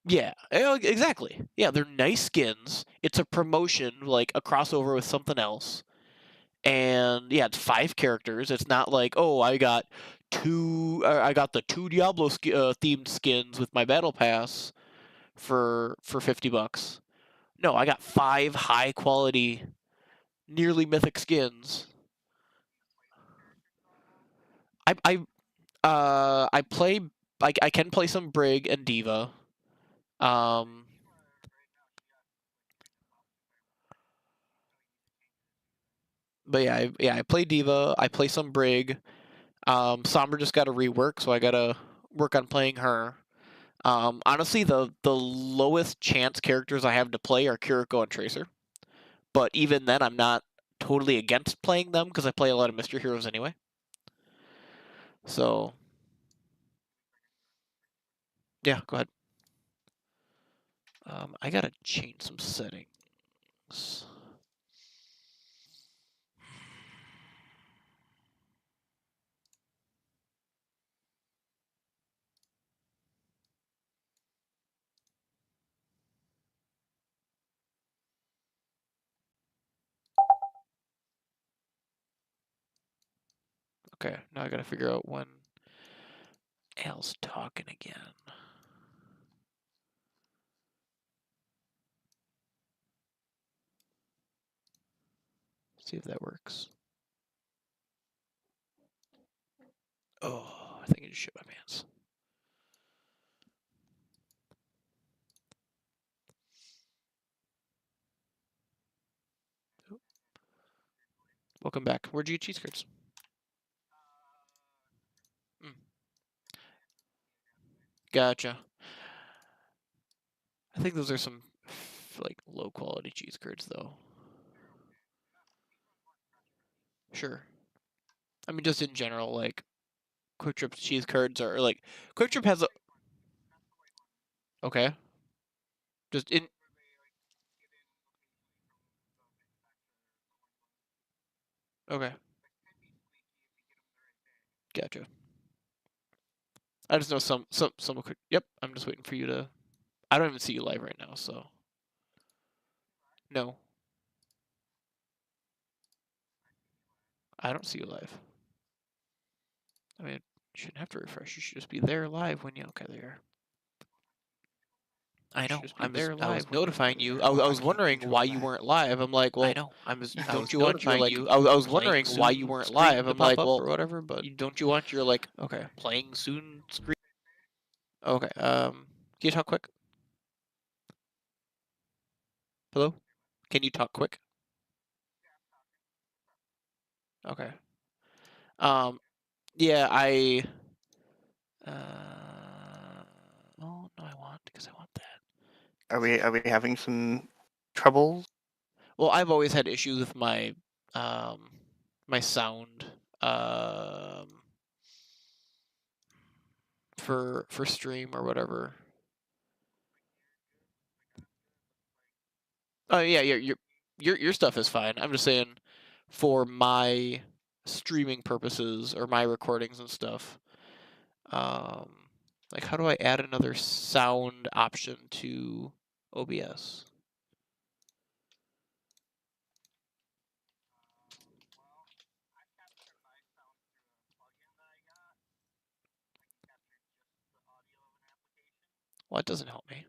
Yeah, exactly. Yeah, they're nice skins. It's a promotion, like a crossover with something else. And yeah, it's 5 characters. It's not like, oh, I got the 2 Diablo themed skins with my battle pass for $50. No, I got 5 high quality, nearly mythic skins. I play, I can play some Brig and Diva. Um, but yeah, I play Diva. I play some Brig. Sombra just got a rework, so I gotta work on playing her. Honestly, the lowest chance characters I have to play are Kiriko and Tracer. But even then, I'm not totally against playing them because I play a lot of Mystery Heroes anyway. So yeah, go ahead. I gotta change some settings. Okay, now I gotta figure out when Al's talking again. See if that works. Oh, I think I just shit my pants. Welcome back. Where'd you get cheese curds? Mm, gotcha. I think those are some like low quality cheese curds though. Sure. I mean, just in general, like Quick Trip cheese curds are like Quick Trip has a okay. Just in okay. Gotcha. I just know some quick. Yep. I'm just waiting for you to. I don't even see you live right now, so no, I don't see you live. I mean, you shouldn't have to refresh. You should just be there live when you. Okay, there. I You should know. just be there I was live when you. Okay, notifying you. there. I I was was wondering keeping why track. you weren't live. I'm like, I well, know. I don't was you want your notifying like? you. I was wondering Playing why you soon weren't live. screen to I'm pop like, up well, or whatever, but don't you want your like? Okay, playing soon screen. okay. Can you talk quick? Hello? Can you talk quick? Okay. Um, yeah, I. Oh no, I want because I want that. Are we having some troubles? Well, I've always had issues with um, my sound, um, for stream or whatever. Oh yeah, your stuff is fine. I'm just saying, for my streaming purposes or my recordings and stuff. Um, like how do I add another sound option to OBS? Well, it doesn't help me.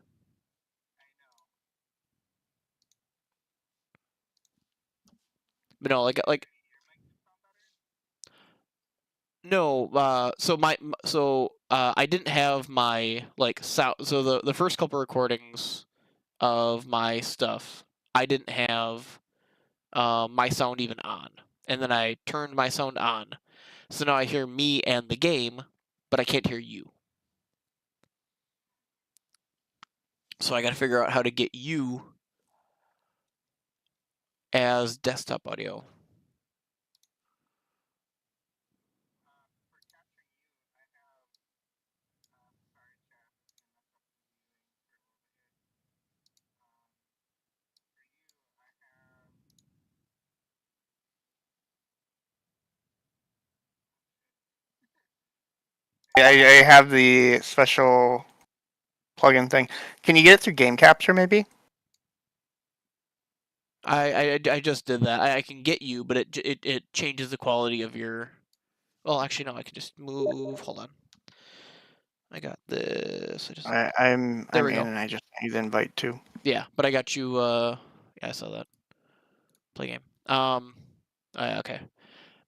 But no, like no. I didn't have my like sound. So the first couple recordings of my stuff, I didn't have my sound even on, and then I turned my sound on. So now I hear me and the game, but I can't hear you. So I got to figure out how to get you as desktop audio. I have the special plug-in thing. Can you get it through game capture, maybe? I just did that. I can get you, but it changes the quality of your. Well, actually, no. I can just move. Hold on. I got this. I'm There we in, go. and I just need the invite too. Yeah, but I got you. Yeah, I saw that. Play game. Okay.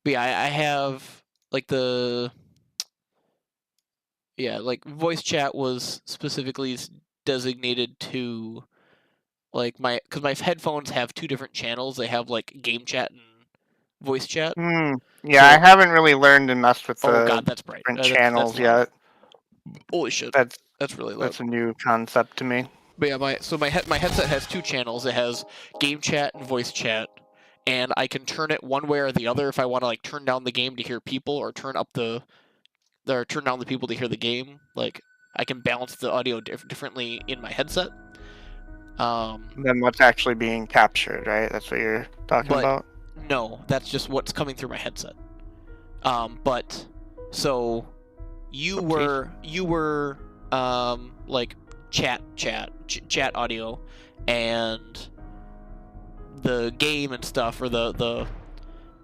But yeah, I have like the. Yeah, like voice chat was specifically designated to like because my headphones have two different channels. They have like game chat and voice chat. Yeah, I So, haven't really learned and messed with oh the god, that's bright. different That's channels loud. yet. Holy shit, That's that's really loud. that's a new concept to me. But yeah, my headset has two channels. It has game chat and voice chat, and I can turn it one way or the other if I want to like turn down the game to hear people or turn down the people to hear the game. Like I can balance the audio differently in my headset. Then what's actually being captured, right? That's what you're talking But about. no, that's just what's coming through my headset. But so you were like chat audio, and the game and stuff, or the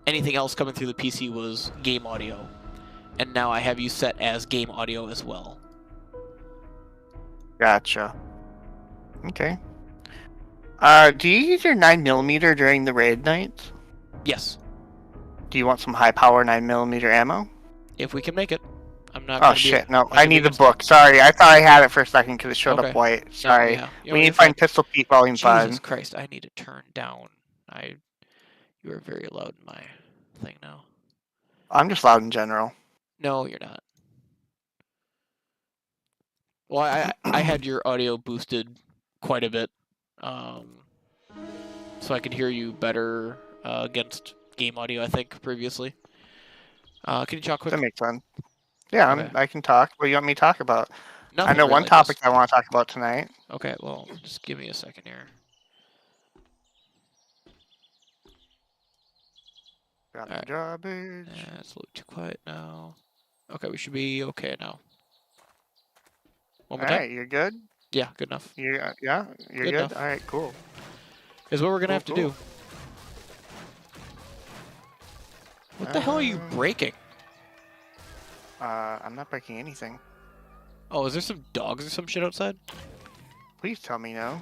anything else coming through the PC was game audio, and now I have you set as game audio as well. Gotcha. Okay. Do you use your 9mm during the raid nights? Yes, Do you want some high power 9mm ammo? if we can make it. I'm not. Oh gonna shit! Be, No, I need the against book. it. Sorry, I thought I had it for a second because it showed Okay. up white. No, Sorry. yeah. We need to find Pistol Pete Volume 5. Jesus Christ! I need to turn down. You are very loud in my thing now. I'm just loud in general. No, you're not. Well, I had your audio boosted quite a bit, so I could hear you better against game audio. I think previously. Can you talk quick? That makes sense. Yeah, Okay. I can talk. What do you want me to talk about? Nothing I know one really, topic just- I want to talk about tonight. Okay, well, just give me a second here. Got the Alright. garbage. It's a little too quiet now. Okay, we should be okay now. One more time? Alright, you're good? Yeah, good enough. You're Good good? enough. Alright, cool. Is what we're gonna Cool, have to cool. do. What the hell are you breaking? I'm not breaking anything. Oh, is there some dogs or some shit outside? Please tell me no.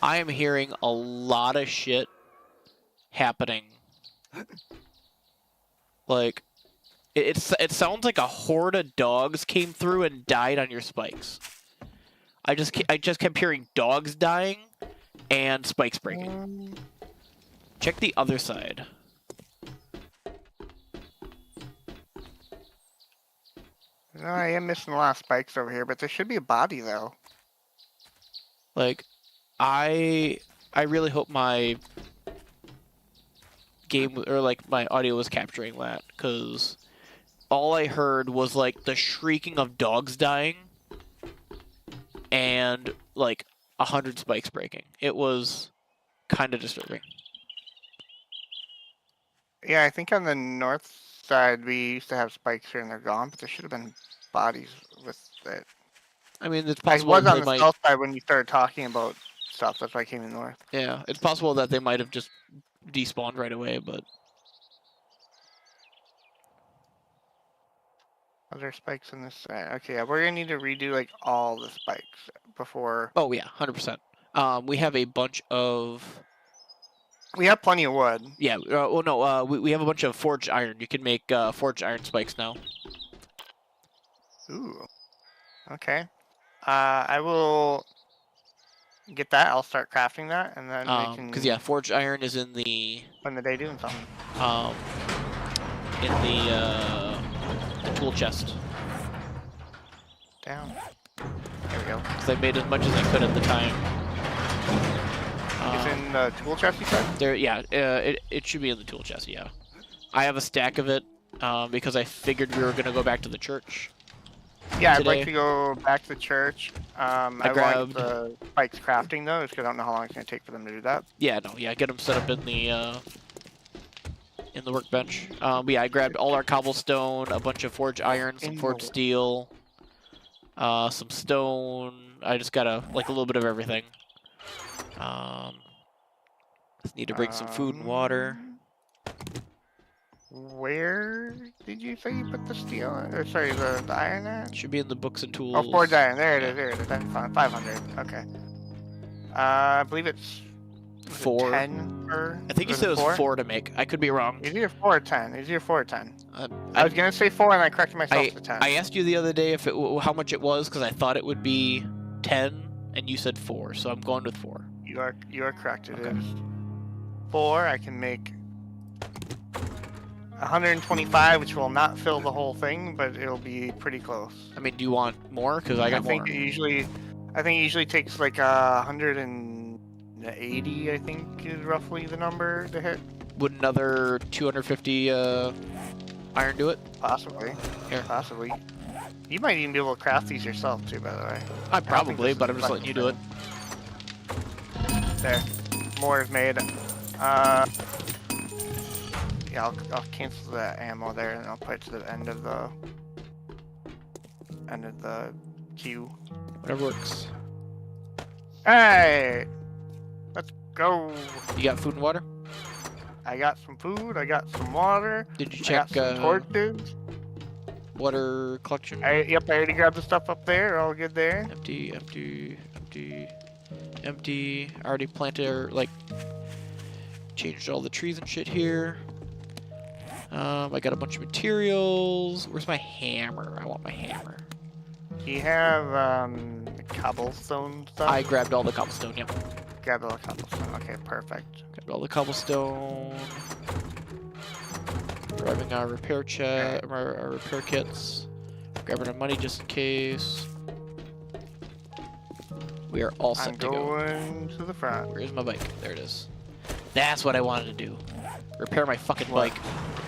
I am hearing a lot of shit happening. Like, it sounds like a horde of dogs came through and died on your spikes. I just kept hearing dogs dying and spikes breaking. Check the other side. No, I am missing a lot of spikes over here, but there should be a body though. Like, I really hope my game or like my audio was capturing that, because all I heard was like the shrieking of dogs dying and like 100 spikes breaking. It was kind of disturbing. Yeah, I think on the north side we used to have spikes here and they're gone, but there should have been bodies with it. I mean, it's I possible was that on they the might. south side when you started talking about stuff. That's why I came in north. Yeah, it's possible that they might have just despawned right away, but Are there spikes in this side? Okay, yeah, we're gonna need to redo like all the spikes before. oh yeah, 100%. We have a bunch of We have plenty of wood. yeah. Well, no, we have a bunch of forged iron. You can make forged iron spikes now. Ooh. Okay. I will get that. I'll start crafting that, and then we can. Because yeah, forged iron is in the Spend the day doing something. in the tool chest. Down. There we go. Because I made as much as I could at the time. It's in the tool chest, you said? There, yeah. It should be in the tool chest. Yeah. I have a stack of it because I figured we were gonna go back to the church. Yeah, I'd Today. like to go back to the church. I grabbed- want the spikes crafting though, because I don't know how long it's gonna take for them to do that. Yeah, no, yeah. Get them set up in in the workbench. But yeah, I grabbed all our cobblestone, a bunch of forged iron, some In the forged steel, some stone. I just got a little bit of everything. Just need to bring some food and water. Where did you say you put the steel? Or sorry, the iron at? Should be in the books and tools. Oh, forged iron. There it Yeah. is. There it is. That's fine. 500. Okay. I believe it's 4. 10 per. I think you said it was 4 to make. I could be wrong. It's either 4 or 10. It's either 4 or 10. I I, was gonna say 4 and I corrected myself to 10. I asked you the other day if how much it was because I thought it would be 10, and you said 4, so I'm going with 4. You are correct. It Okay. is 4. I can make 125, which will not fill the whole thing, but it'll be pretty close. I mean, do you want more? Because I got think more. it usually takes like 180. I think is roughly the number to hit. Would another 250 iron do it? Possibly. Here. Possibly. You might even be able to craft these yourself too, by the way. I probably, this but is I'm just letting you do it. There. More is made. Yeah, I'll cancel the ammo there and I'll put it to the end of the queue. Whatever works. Alright! Let's go! You got food and water? I got some food, I got some water, Did you I check got some torches. water collection? Yep, I already grabbed the stuff up there, all good there. Empty, empty, empty, empty. I already planted, or changed all the trees and shit here. I got a bunch of materials. Where's my hammer? I want my hammer. Do you have cobblestone stuff? I grabbed all the cobblestone, yep. Grabbed all the cobblestone, okay, perfect. Grabbed all the cobblestone. Grabbing our repair our repair kits. Grabbing our money just in case. We are all set I'm to go. going to the front. Where's my bike? There it is. That's what I wanted to do. Repair my fucking What? bike.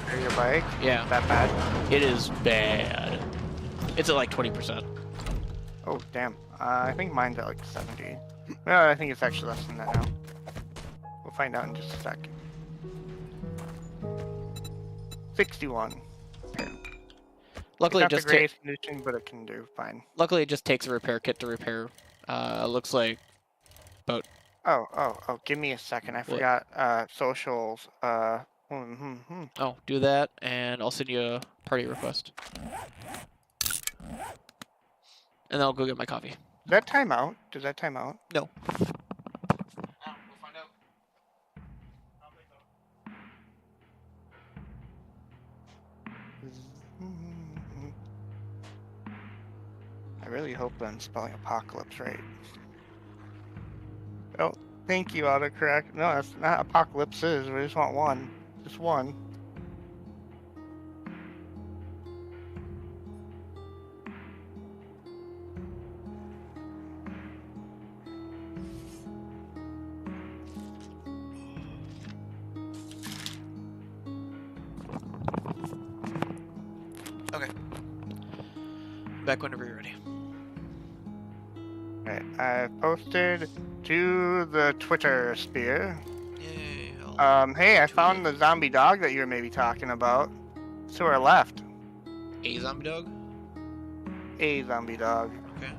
Repair your bike? Yeah. That bad? It is bad. It's at like 20%. Oh, damn. I think mine's at like 70. No, I think it's actually less than that now. We'll find out in just a sec. 61. Luckily, It's not it just the greatest condition, but it can do fine. luckily it just takes a repair kit to repair. Looks like about. Oh, give me a second. I forgot socials. Oh, do that, and I'll send you a party request. And then I'll go get my coffee. Does that time out? Does that time out? No. We'll find out. I really hope I'm spelling apocalypse right. Oh, thank you, autocorrect. No, that's not apocalypses. We just want one. Just one. Back whenever you're ready. Right, I posted to the Twitter sphere. Yay. Hey, I found the zombie dog that you were maybe talking about. To our left. A zombie dog? A zombie dog. Okay.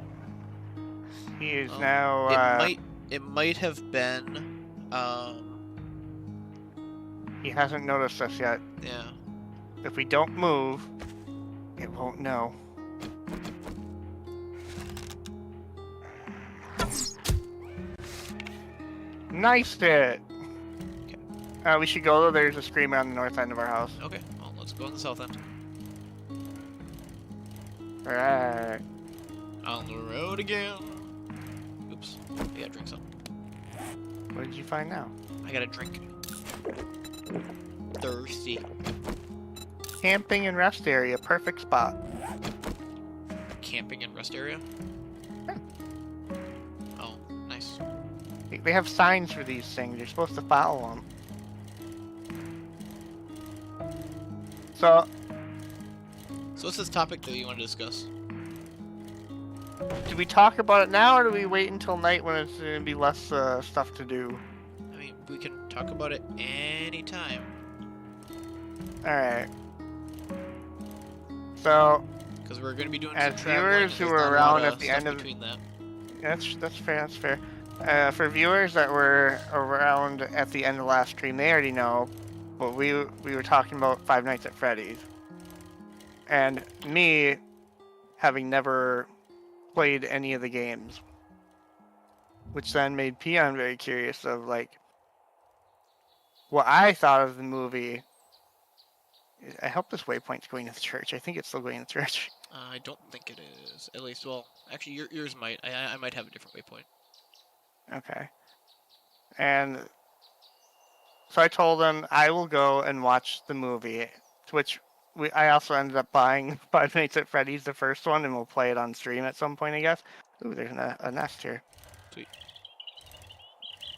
He is now. It might have been. He hasn't noticed us yet. Yeah. If we don't move, it won't know. Nice hit. Okay. We should go. There's a screamer on the north end of our house. Okay. Well, let's go on the south end. All right. On the road again. Oops. I gotta drink something. What did you find now? I gotta drink. Thirsty. Camping and rest area, perfect spot. Camping and rest area? Yeah. Oh, nice. They have signs for these things. You're supposed to follow them. So, what's this topic that you want to discuss? do we talk about it now, or do we wait until night when it's going to be less stuff to do? I mean, we can talk about it anytime. Alright. So, Because we're going to be doing as some traveling. viewers And who there's were not a lot around of at the stuff end of between that. that's fair, that's fair. For viewers that were around at the end of the last stream, they already know. But we were talking about Five Nights at Freddy's. And me, having never played any of the games. Which then made Peon very curious of, like, what I thought of the movie. I hope this waypoint's going to the church. I think it's still going to the church. I don't think it is. At least, well, actually, yours might. I might have a different waypoint. Okay. And so I told them I will go and watch the movie, to which I also ended up buying Five Nights at Freddy's, the first one, and we'll play it on stream at some point, I guess. Ooh, there's a nest here. Sweet.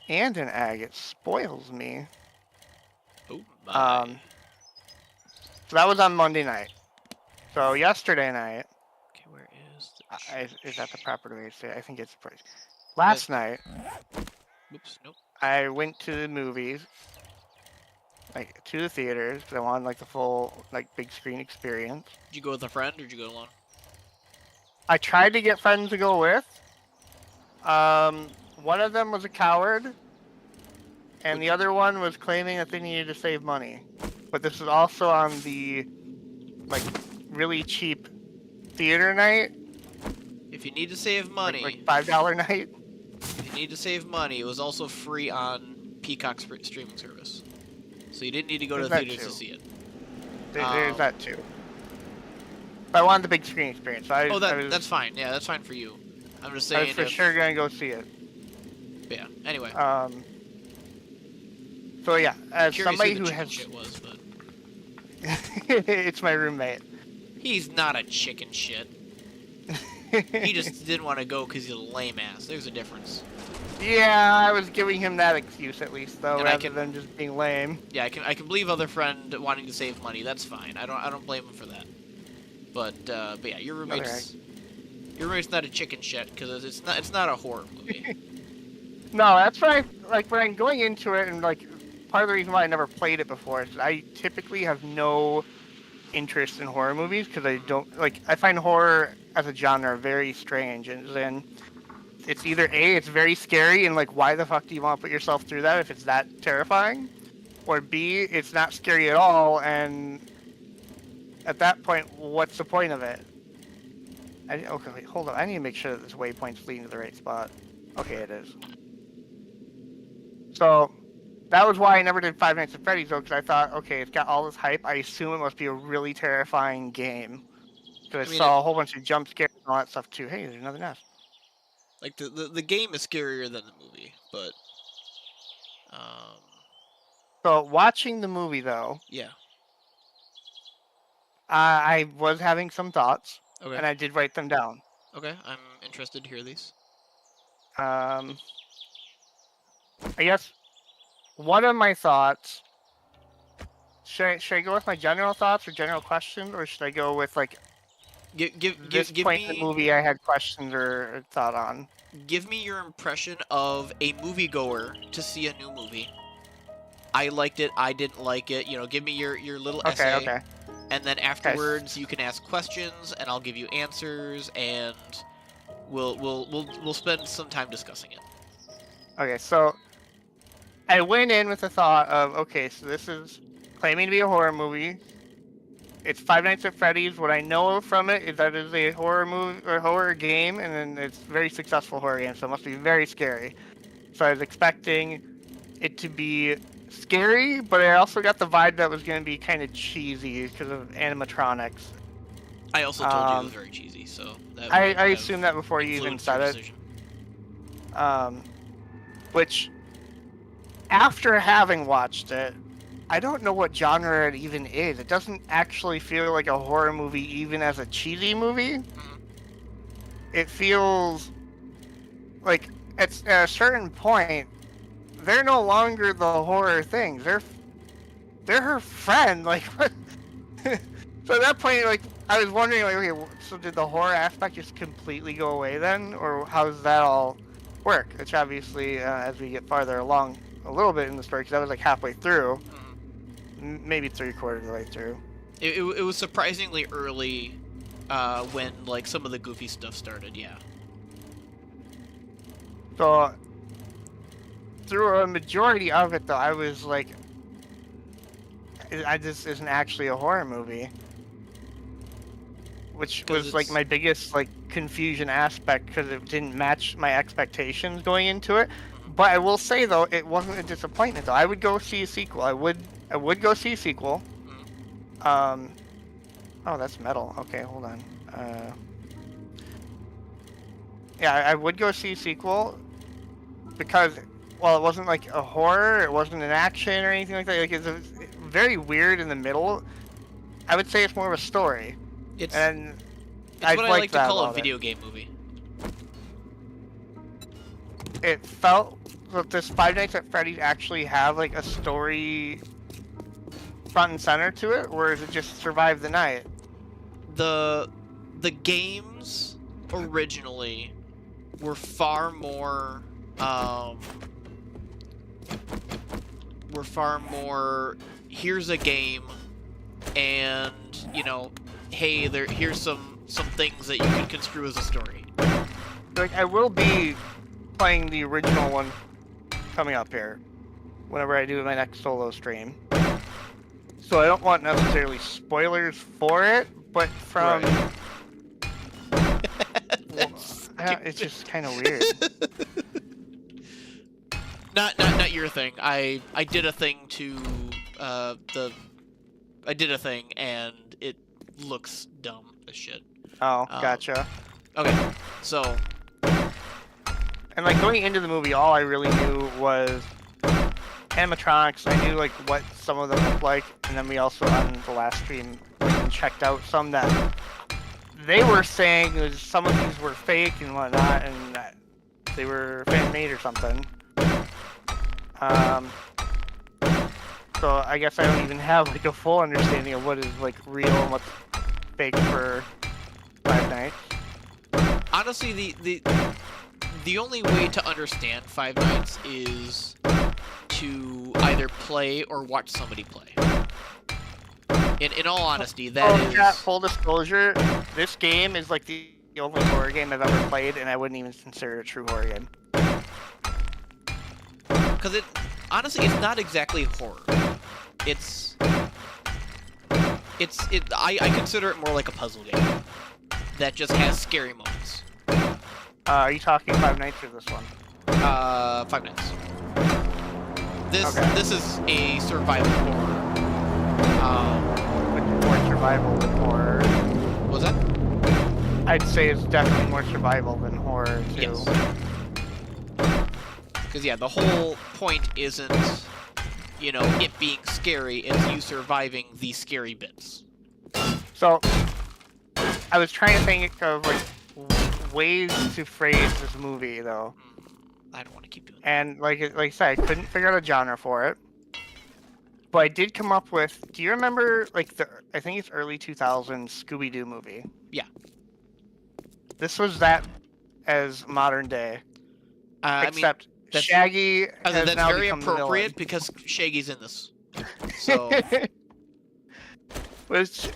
And an egg. It spoils me. Oh my. So that was on Monday night. So yesterday night, Okay, where is the is that the proper way to say it? I think it's pretty. Last night, Oops, nope. I went to the movies, like to the theaters, because I wanted like the full like big screen experience. Did you go with a friend or did you go alone? I tried to get friends to go with. One of them was a coward, and the other one was claiming that they needed to save money. But this was also on the like really cheap theater night. If you need to save money, like $5 night. if you need to save money, it was also free on Peacock's streaming service. So you didn't need to go to the There's that theaters to too. see it. There's that too. But I wanted the big screen experience. So that's fine. Yeah, that's fine for you. I'm just I saying. was for sure gonna go see it. Yeah. Anyway. So yeah, as Curious somebody who who the has, chicken shit was, but it's my roommate. he's not a chicken shit. He just didn't want to go because he's a lame ass. There's a difference. Yeah, I was giving him that excuse at least, though, And rather than just being lame. Yeah, I can believe other friend wanting to save money. That's fine. I don't blame him for that. But yeah, your roommate's not a chicken shit because it's not a horror movie. No, that's why like when I'm going into it, and like part of the reason why I never played it before is I typically have no interest in horror movies because I don't like. I find horror as a genre very strange, and then it's either A, it's very scary, and like why the fuck do you want to put yourself through that if it's that terrifying, or B, it's not scary at all, and at that point, what's the point of it? Okay, wait, hold on. I need to make sure that this waypoint's leading to the right spot. Okay, it is. So, that was why I never did Five Nights at Freddy's, though, because I thought, okay, it's got all this hype. I assume it must be a really terrifying game. Because I saw a whole bunch of jump scares and all that stuff, too. Hey, there's another nest. Like, the game is scarier than the movie, but... So, watching the movie, though... Yeah. I was having some thoughts, Okay. and I did write them down. Okay, I'm interested to hear these. I guess one of my thoughts. Should I go with my general thoughts or general questions, or should I go with like Give point me in the movie I had questions or thought on? Give me your impression of a moviegoer to see a new movie. I liked it. I didn't like it. You know, give me your little essay. Okay. And then afterwards, you can ask questions, and I'll give you answers, and we'll spend some time discussing it. Okay, so I went in with the thought of, okay, so this is claiming to be a horror movie. It's Five Nights at Freddy's. What I know from it is that it's a horror movie or horror game, and then it's a very successful horror game, so it must be very scary. So I was expecting it to be scary, but I also got the vibe that was going to be kind of cheesy because of animatronics. I also told you it was very cheesy, so I assumed that before you even said it. Which, after having watched it, I don't know what genre it even is. It doesn't actually feel like a horror movie, even as a cheesy movie. Mm-hmm. It feels like at a certain point, they're no longer the horror things. They're her friend. Like, what? So at that point, like, I was wondering, like, okay, so did the horror aspect just completely go away then, or how does that all work? Which obviously, as we get farther along a little bit in the story, because I was like halfway through, maybe 3/4 of the way through. It was surprisingly early when like some of the goofy stuff started. Yeah. So through a majority of it, though, I was like, this isn't actually a horror movie, which was like my biggest like confusion aspect because it didn't match my expectations going into it. But I will say though, it wasn't a disappointment though. I would go see a sequel. I would go see a sequel. Oh, that's metal. Okay, hold on. Yeah, I would go see a sequel because, well, it wasn't like a horror, it wasn't an action or anything like that. Like it's very weird in the middle. I would say it's more of a story. It's what I like to call a video game movie. It felt that this Five Nights at Freddy's actually have like a story front and center to it, or is it just survive the night? The games originally were far more here's a game, and you know, hey, here's some things that you can construe as a story. Like I will be playing the original one coming up here whenever I do my next solo stream. So I don't want necessarily spoilers for it, but from it's just kind of weird. Not your thing. I did a thing to I did a thing and it looks dumb as shit. Oh, gotcha. Okay, so. And like going into the movie, all I really knew was animatronics. I knew like what some of them looked like, and then we also on the last stream checked out some that they were saying was some of these were fake and whatnot, and that they were fan-made or something. So I guess I don't even have like a full understanding of what is like real and what's fake for Five Nights. Honestly, the only way to understand Five Nights is to either play or watch somebody play. In all honesty, that is... Yeah, full disclosure, this game is like the only horror game I've ever played, and I wouldn't even consider it a true horror game. Because honestly, it's not exactly horror. I consider it more like a puzzle game that just has scary moments. Are you talking Five Nights or this one? Five Nights. This is a survival horror. More survival than horror. What was that? I'd say it's definitely more survival than horror too. Yes. Because yeah, the whole point isn't, you know, it being scary, it's you surviving the scary bits. So, I was trying to think of like ways to phrase this movie though. I don't want to keep doing that. And like I said, I couldn't figure out a genre for it. But I did come up with, do you remember like I think it's early 2000s Scooby-Doo movie? Yeah. This was that as modern day. Except Shaggy has that's now very become the appropriate villain. because Shaggy's in this. So. Which,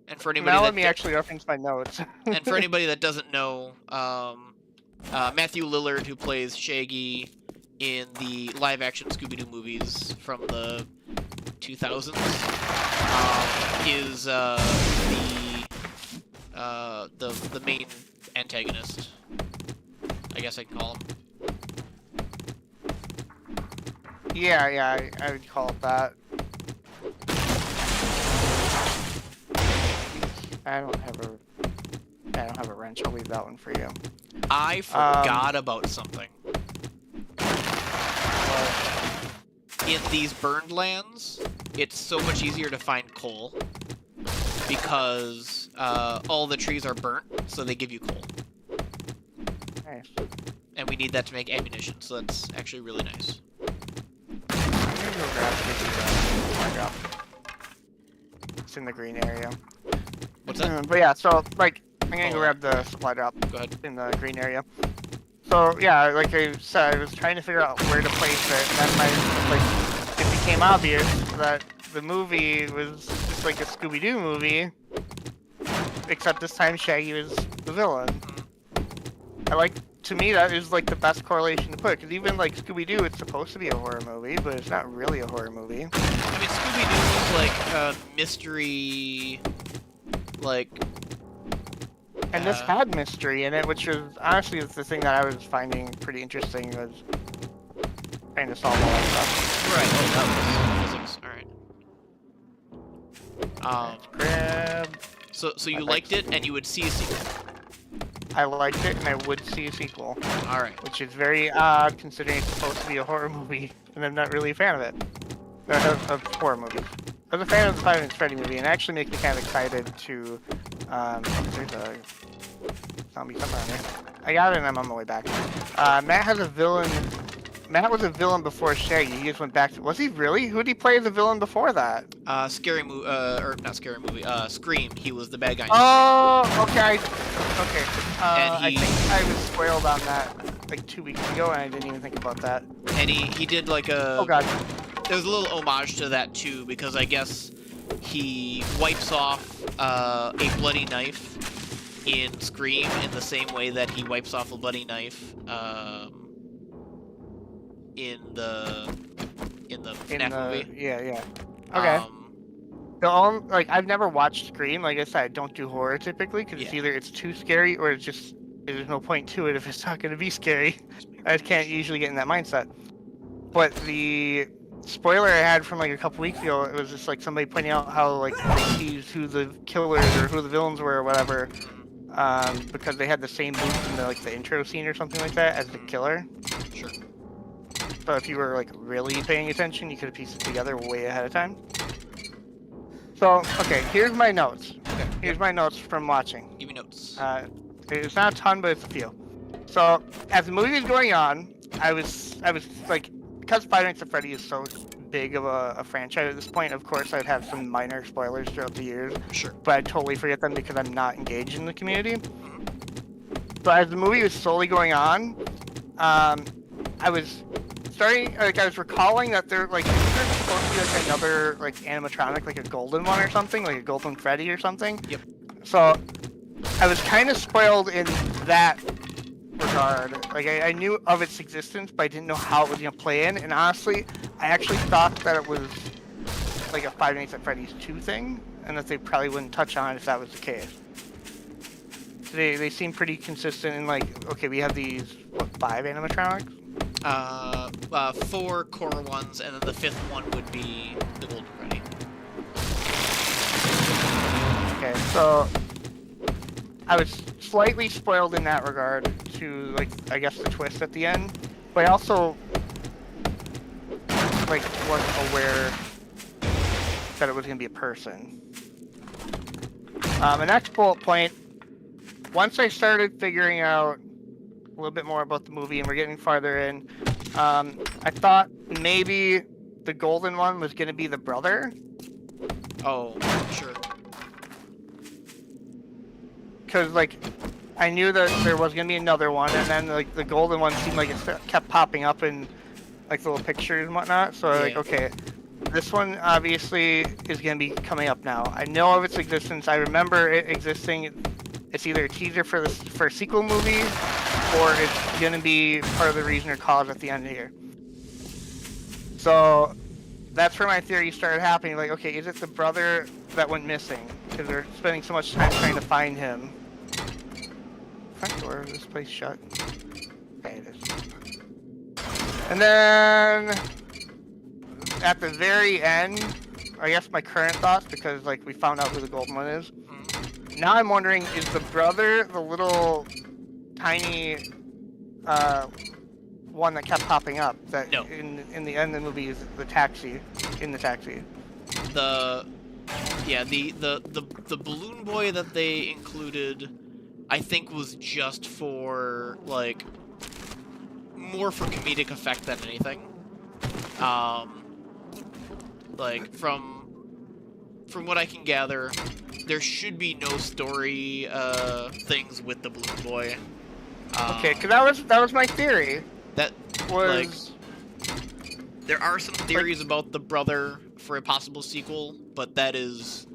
and for anybody now that let me actually reference my notes. And for anybody that doesn't know, Matthew Lillard, who plays Shaggy in the live-action Scooby-Doo movies from the 2000s, is the main antagonist. I guess I can call him. Yeah, I would call it that. I don't have a wrench. I'll leave that one for you. I forgot about something. In these burned lands, it's so much easier to find coal because all the trees are burnt, so they give you coal. Nice. And we need that to make ammunition, so that's actually really nice. I'm gonna go grab it's in the green area. What's that? But yeah, so like I'm gonna go grab the supply drop. Go ahead. In the green area. So yeah, like I said, I was trying to figure out where to place it, and then it became obvious that the movie was just like a Scooby-Doo movie, except this time Shaggy was the villain. To me, that is like the best correlation to put, because even like Scooby-Doo, it's supposed to be a horror movie, but it's not really a horror movie. I mean, Scooby-Doo is like a mystery, like... And this had mystery in it, which was honestly the thing that I was finding pretty interesting, was trying to solve all that stuff. Right, oh, that was physics, alright. Grab. So you liked it, and you would see a sequel? I liked it, and I would see a sequel. Alright. Which is very odd, considering it's supposed to be a horror movie, and I'm not really a fan of it. Of horror movies. I was a fan of the Five Nights at Freddy movie, and it actually makes me kind of excited to... there's a zombie somewhere on there. I got it, and I'm on my way back. Matt has a villain... Matt was a villain before Shaggy. He just went back to... Was he really? Who did he play as a villain before that? Scary movie, or not Scary Movie, Scream. He was the bad guy. Oh, okay. Okay. And I think I was spoiled on that like 2 weeks ago, and I didn't even think about that. And he did like a... Oh, God. There was a little homage to that, too, because I guess he wipes off a bloody knife in Scream in the same way that he wipes off a bloody knife in the FNAF movie. Yeah. Okay. I've never watched Scream. Like I said, I don't do horror typically because it's either it's too scary or it's just there's no point to it if it's not going to be scary. I can't usually get in that mindset. But the spoiler I had from like a couple weeks ago, it was just like somebody pointing out how like they teased who the killers or who the villains were or whatever, because they had the same boots in the intro scene or something like that as the killer. Sure. So if you were like really paying attention, you could have pieced it together way ahead of time. So okay, here's my notes. Okay. Here's my notes from watching. Give me notes. It's not a ton, but it's a few. So as the movie was going on, I was like, because Five Nights at Freddy is so big of a franchise at this point, of course I'd have some minor spoilers throughout the years. Sure. But I'd totally forget them because I'm not engaged in the community. But as the movie was slowly going on, I was starting, I was recalling that there's supposed to be like another animatronic, like a golden one or something, like a golden Freddy or something. Yep. So I was kind of spoiled in that regard. Like I knew of its existence, but I didn't know how it was gonna play in. And honestly, I actually thought that it was like a Five Nights at Freddy's 2 thing, and that they probably wouldn't touch on it if that was the case. They seem pretty consistent in okay, we have these 5 animatronics. 4 core ones, and then the 5th one would be the Golden Freddy. Okay, so I was slightly spoiled in that regard to I guess the twist at the end, but I also wasn't aware that it was gonna be a person. The next bullet point, once I started figuring out a little bit more about the movie and we're getting farther in, I thought maybe the golden one was gonna be the brother. Oh, sure. Because I knew that there was gonna be another one, and then the golden one seemed like it kept popping up in little pictures and whatnot. So okay, this one obviously is gonna be coming up now. I know of its existence. I remember it existing. It's either a teaser for a sequel movie, or it's gonna be part of the reason or cause at the end here. So that's where my theory started happening. Okay, is it the brother that went missing? Because they're spending so much time trying to find him. Front door of this place shut. Okay, it is. And then at the very end, I guess my current thoughts, because we found out who the golden one is. Now I'm wondering, is the brother the little tiny one that kept popping up? That No. in the end of the movie is the taxi. In the taxi. The balloon boy that they included, I think, was just for more for comedic effect than anything. From what I can gather, there should be no story things with the balloon boy. Okay, because that was my theory. That was there are some theories about the brother for a possible sequel, but that is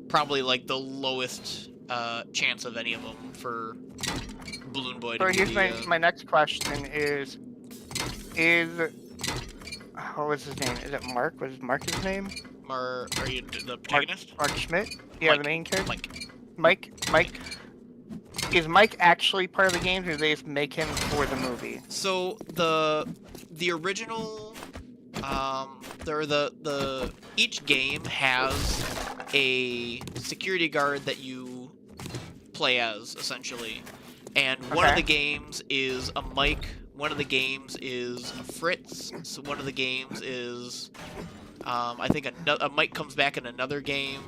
probably like the lowest chance of any of them for Balloon Boy to So be here's the, my next question is what was his name? Is it Mark? Was Mark his name? Are you the protagonist? Mark Schmidt? Yeah, Mike. the main character. Mike. Mike. Is Mike actually part of the games, or do they just make him for the movie? So the original the each game has a security guard that you play as essentially, and one of Okay. the games is a Mike. One of the games is a Fritz. So one of the games is I think a Mike comes back in another game.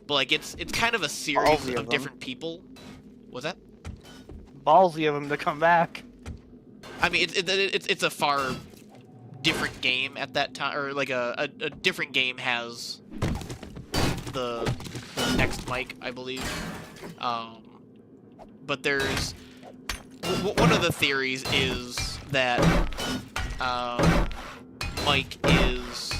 But like it's kind of a series Ballsy of of different people. Was that? Ballsy of him to come back. I mean, it's a far different game at that time, or like a different game has the next Mike, I believe. But there's one of the theories is that Mike is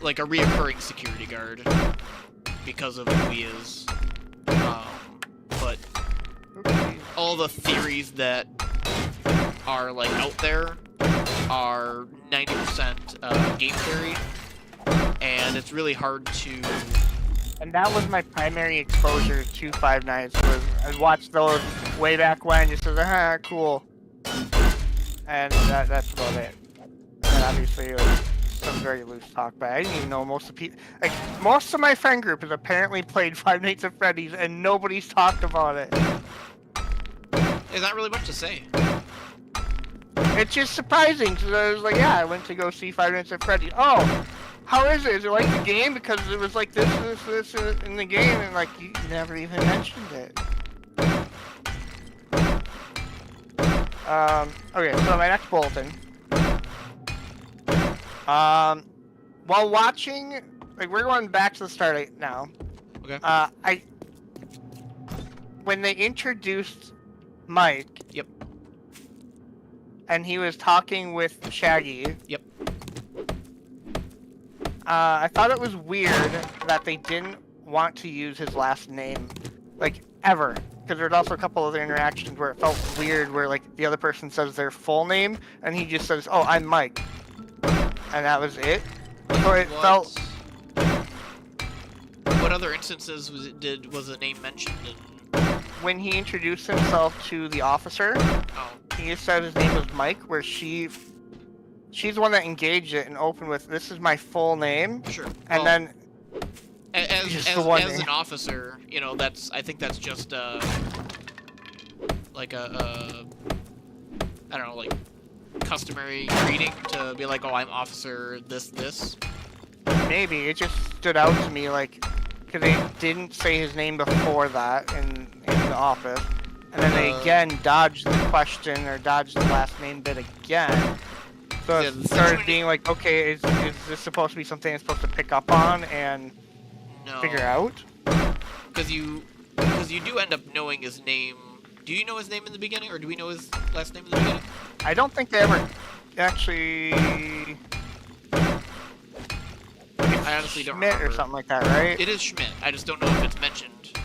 like a reoccurring security guard because of who he is. But all the theories that are like out there are 90% game theory, and it's really hard to. And that was my primary exposure to Five Nights. Was I watched those way back when, just as cool, and that's about it. And obviously, it was some very loose talk, but I didn't even know most of the people. Like most of my friend group has apparently played Five Nights at Freddy's, and nobody's talked about it. There's not really much to say. It's just surprising because I was like, yeah, I went to go see Five Nights at Freddy's. Oh, how is it? Is it like the game? Because it was like this in the game, and like you never even mentioned it. Okay, so my next bulletin. While watching, like we're going back to the start now. Okay. When they introduced Mike. Yep. And he was talking with Shaggy. Yep. I thought it was weird that they didn't want to use his last name, like, ever. Because there's also a couple other interactions where it felt weird, where, like, the other person says their full name, and he just says, oh, I'm Mike. And that was it. So it felt... What other instances was the name mentioned in... When he introduced himself to the officer, he just said his name was Mike, where she's the one that engaged it and opened with, this is my full name. Sure. And then... As an officer, you know, I think that's just, like I don't know, like, customary greeting to be like, oh, I'm officer this. Maybe. It just stood out to me, like, because they didn't say his name before that in the office. And then they again dodged the question, or dodged the last name bit again. So it started being like, okay, is this supposed to be something I'm supposed to pick up on and figure out? Because you do end up knowing his name. Do you know his name in the beginning, or do we know his last name in the beginning? I don't think they ever actually... I honestly don't remember. Schmidt or something like that, right? It is Schmidt. I just don't know if it's mentioned.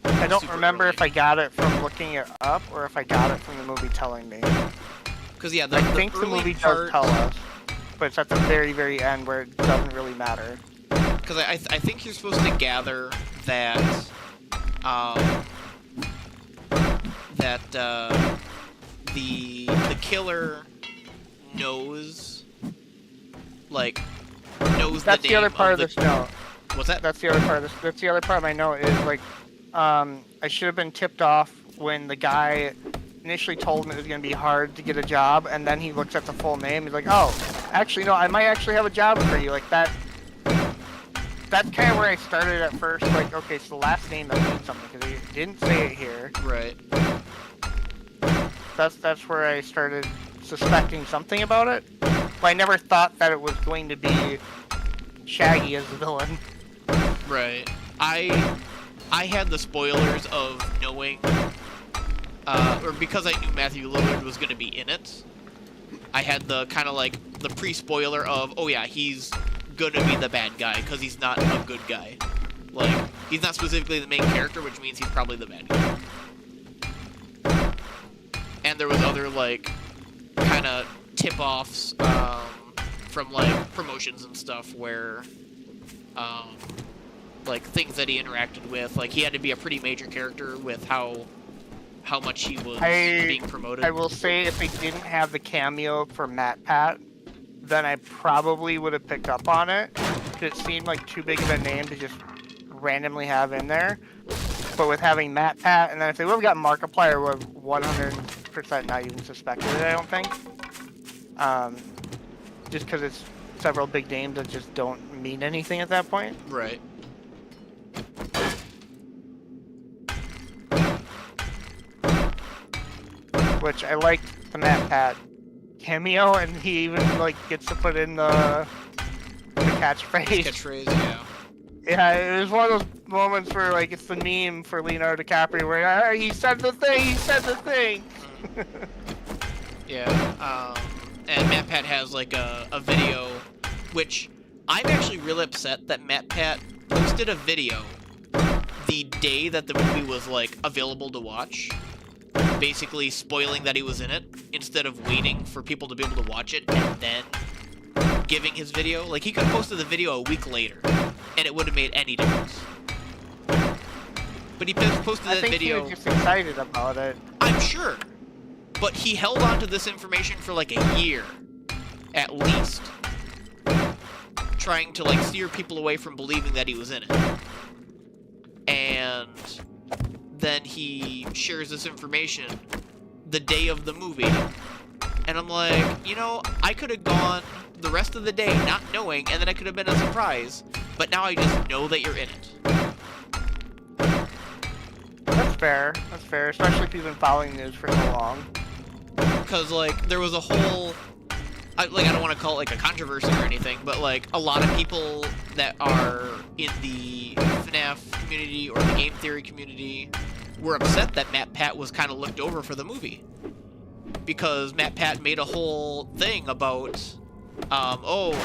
I don't remember if I got it from looking it up or if I got it from the movie telling me. Because yeah, I think the movie does tell us, but it's at the very, very end where it doesn't really matter. Because I think you're supposed to gather that the killer knows That's the the other name part of this note. What's that? That's the other part of this. That's the other part of my note is like, I should have been tipped off when the guy initially told him it was going to be hard to get a job, and then he looks at the full name. He's like, oh, actually, no, I might actually have a job for you. Like that. That's kind of where I started at first. Like, okay, so the last name that means something because he didn't say it here. Right. That's where I started suspecting something about it. But I never thought that it was going to be Shaggy as the villain. Right. I had the spoilers of knowing or because I knew Matthew Lillard was going to be in it, I had the kind of like the pre-spoiler of, oh yeah, he's going to be the bad guy because he's not a good guy. Like, he's not specifically the main character, which means he's probably the bad guy. And there was other, like, kind of tip-offs from, like, promotions and stuff where, like, things that he interacted with. Like, he had to be a pretty major character with how much he was being promoted. I will say, if they didn't have the cameo for Matt Pat, then I probably would have picked up on it. Because it seemed like too big of a name to just randomly have in there. But with having Matt Pat, and then if they would have got Markiplier, I would have 100% not even suspected it, I don't think. Just because it's several big names that just don't mean anything at that point. Right. Which I liked the Matt Pat cameo, and he even like gets to put in the catchphrase. Catchphrase, yeah. Yeah, it was one of those moments where like it's the meme for Leonardo DiCaprio where he said the thing. Yeah. And Matt Pat has like a video, which I'm actually really upset that Matt Pat posted a video the day that the movie was like available to watch, basically spoiling that he was in it instead of waiting for people to be able to watch it and then giving his video. Like, he could have posted the video a week later and it wouldn't have made any difference. But he posted that video. I think he was just excited about it. I'm sure. But he held on to this information for like a year, at least, trying to like steer people away from believing that he was in it. And then he shares this information the day of the movie. And I'm like, you know, I could have gone the rest of the day not knowing, and then it could have been a surprise. But now I just know that you're in it. That's fair. That's fair, especially if you've been following news for so long. Because, like, there was a whole... I don't want to call it, like, a controversy or anything, but, like, a lot of people that are in the FNAF community or the game theory community were upset that Matt Pat was kind of looked over for the movie. Because Matt Pat made a whole thing about, oh,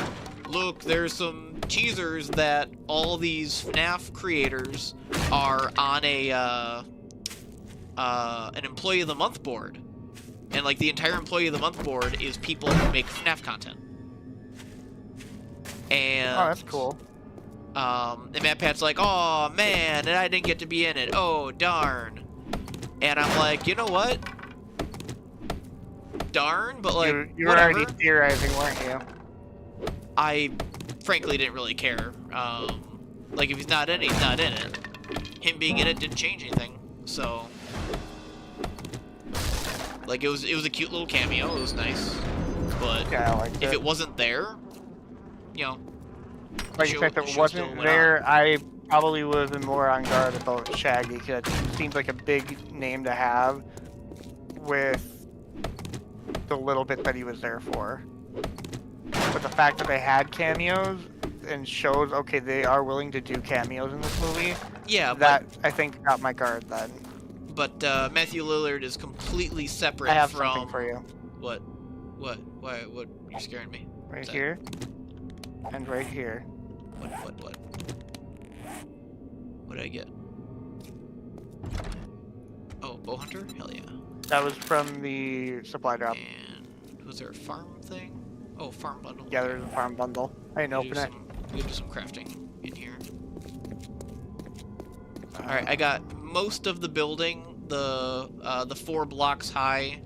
look, there's some teasers that all these FNAF creators are on an Employee of the Month board. And, like, the entire Employee of the Month board is people who make FNAF content. And... Oh, that's cool. And Matt Pat's like, oh, man, and I didn't get to be in it. Oh, darn. And I'm like, you know what? Darn, but, like, you were already theorizing, weren't you? I, frankly, didn't really care. Like, if he's not in it, he's not in it. Him being in it didn't change anything, so... Like, it was a cute little cameo, it was nice. But yeah, I liked if it. it wasn't there, you know... Like, the fact that it wasn't there, I probably would have been more on guard about Shaggy, because it seems like a big name to have with the little bit that he was there for. But the fact that they had cameos and shows, okay, they are willing to do cameos in this movie, yeah, that, I think, got my guard then. But Matthew Lillard is completely separate I have from... something for you. What? What? Why? What? You're scaring me. Right here. And right here. What? What did I get? Oh, bow hunter? Hell yeah. That was from the supply drop. And was there a farm thing? Oh, farm bundle. Yeah, there's a farm bundle. I didn't open it. We can do some crafting in here. Alright, I got most of the building, the 4 blocks high,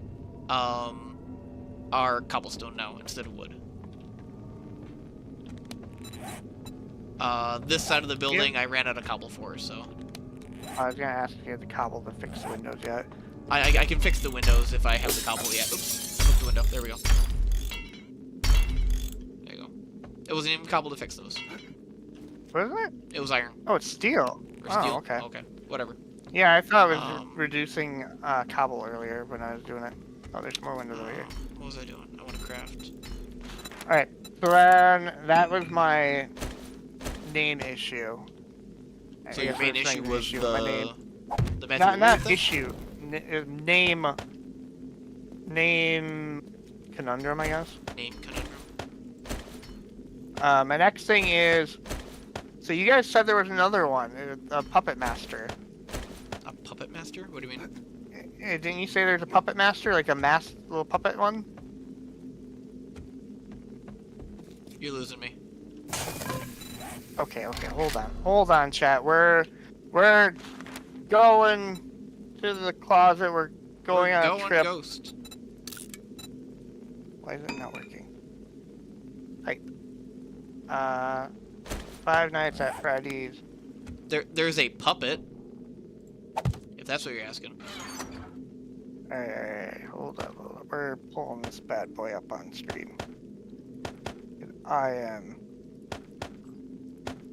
are cobblestone now instead of wood. This side of the building I ran out of cobble for, so... I was gonna ask if you had the cobble to fix the windows yet. I can fix the windows if I have the cobble yet. Oops, I broke the window. There we go. There you go. It wasn't even cobble to fix those. What is it? It was iron. Oh, it's steel. Or steel. Oh, okay. Okay, whatever. Yeah, I thought it was reducing cobble earlier when I was doing it. Oh, there's more windows over here. What was I doing? I want to craft. Alright, so then that was my name issue. So your main issue was with my name. the Matthew Lillard Not thing? issue. name conundrum, I guess. Name conundrum. My next thing is, so you guys said there was another one, a puppet master. A puppet master? What do you mean? Didn't you say there's a puppet master, like a masked little puppet one? You're losing me. Okay, hold on, chat. We're going to the closet. We're going on a trip. Ghost. Why is it not working? Hi. Five Nights at Freddy's. There's a puppet. If that's what you're asking. Alright, hold up. We're pulling this bad boy up on stream. I am.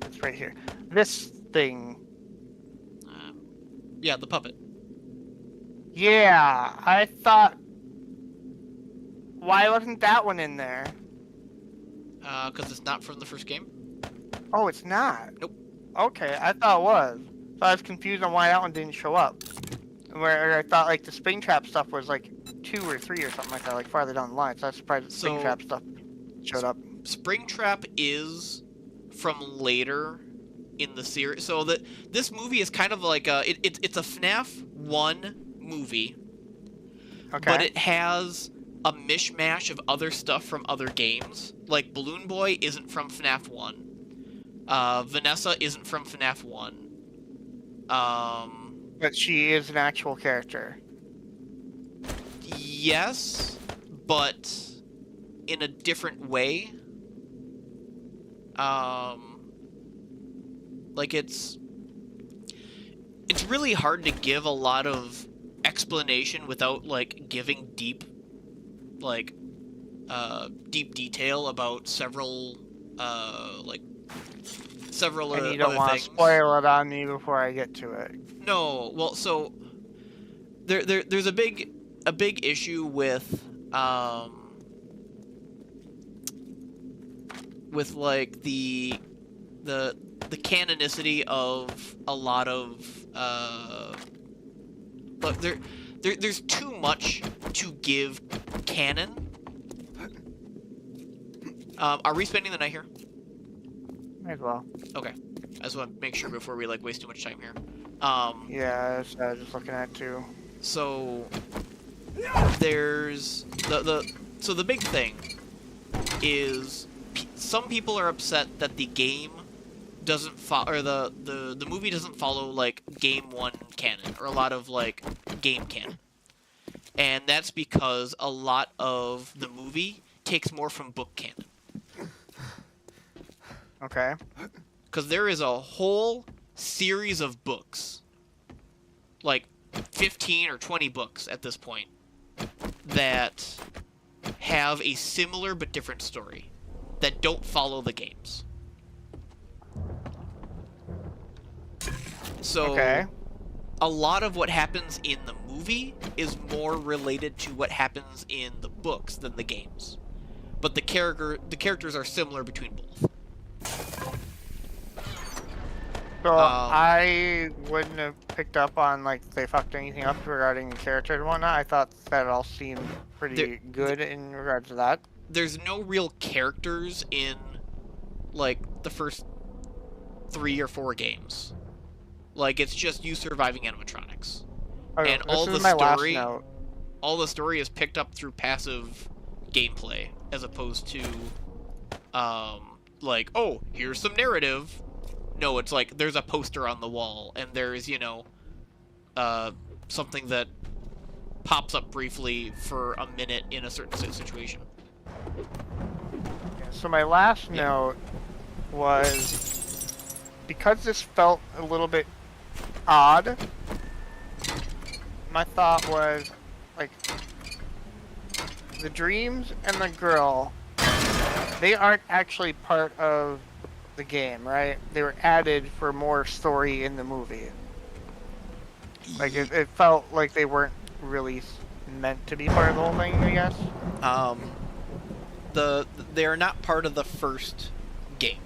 It's right here. This thing. Yeah, the puppet. Yeah, I thought. Why wasn't that one in there? Because it's not from the first game. Oh, it's not. Nope. Okay, I thought it was. So I was confused on why that one didn't show up. Where I thought like the Springtrap stuff was like 2 or 3 or something like that, like farther down the line. So I was surprised the Springtrap stuff showed up. Springtrap is from later in the series. So this movie is kind of like it's a FNAF 1 movie. Okay. But it has a mishmash of other stuff from other games. Like Balloon Boy isn't from FNAF 1. Vanessa isn't from FNAF 1. But she is an actual character. Yes, but in a different way. Like it's really hard to give a lot of explanation without like giving deep detail about several and you don't want to spoil it on me before I get to it. No, well, so there's a big issue with like the canonicity of a lot of look, there's too much to give canon. Are we spending the night here? Might as well. Okay. I just want to make sure before we like waste too much time here. Yeah, that's what I was just looking at too. So there's so the big thing is some people are upset that the game doesn't follow, or the movie doesn't follow like game 1 canon or a lot of like game canon, and that's because a lot of the movie takes more from book canon. Okay. Because there is a whole series of books, like 15 or 20 books at this point, that have a similar but different story that don't follow the games. So, okay. A lot of what happens in the movie is more related to what happens in the books than the games. But the characters are similar between both. So I wouldn't have picked up on like they fucked anything up regarding the characters and whatnot. I thought that all seemed pretty good in regards to that. There's no real characters in like the first 3 or 4 games. Like it's just you surviving animatronics. Okay, and all the story is picked up through passive gameplay as opposed to like, oh, here's some narrative. No, it's like there's a poster on the wall and there's, you know, something that pops up briefly for a minute in a certain situation. So my last note was, because this felt a little bit odd, my thought was, like, the dreams and the girl, they aren't actually part of the game, right? They were added for more story in the movie. Like, it felt like they weren't really meant to be part of the whole thing, I guess. They are not part of the first game.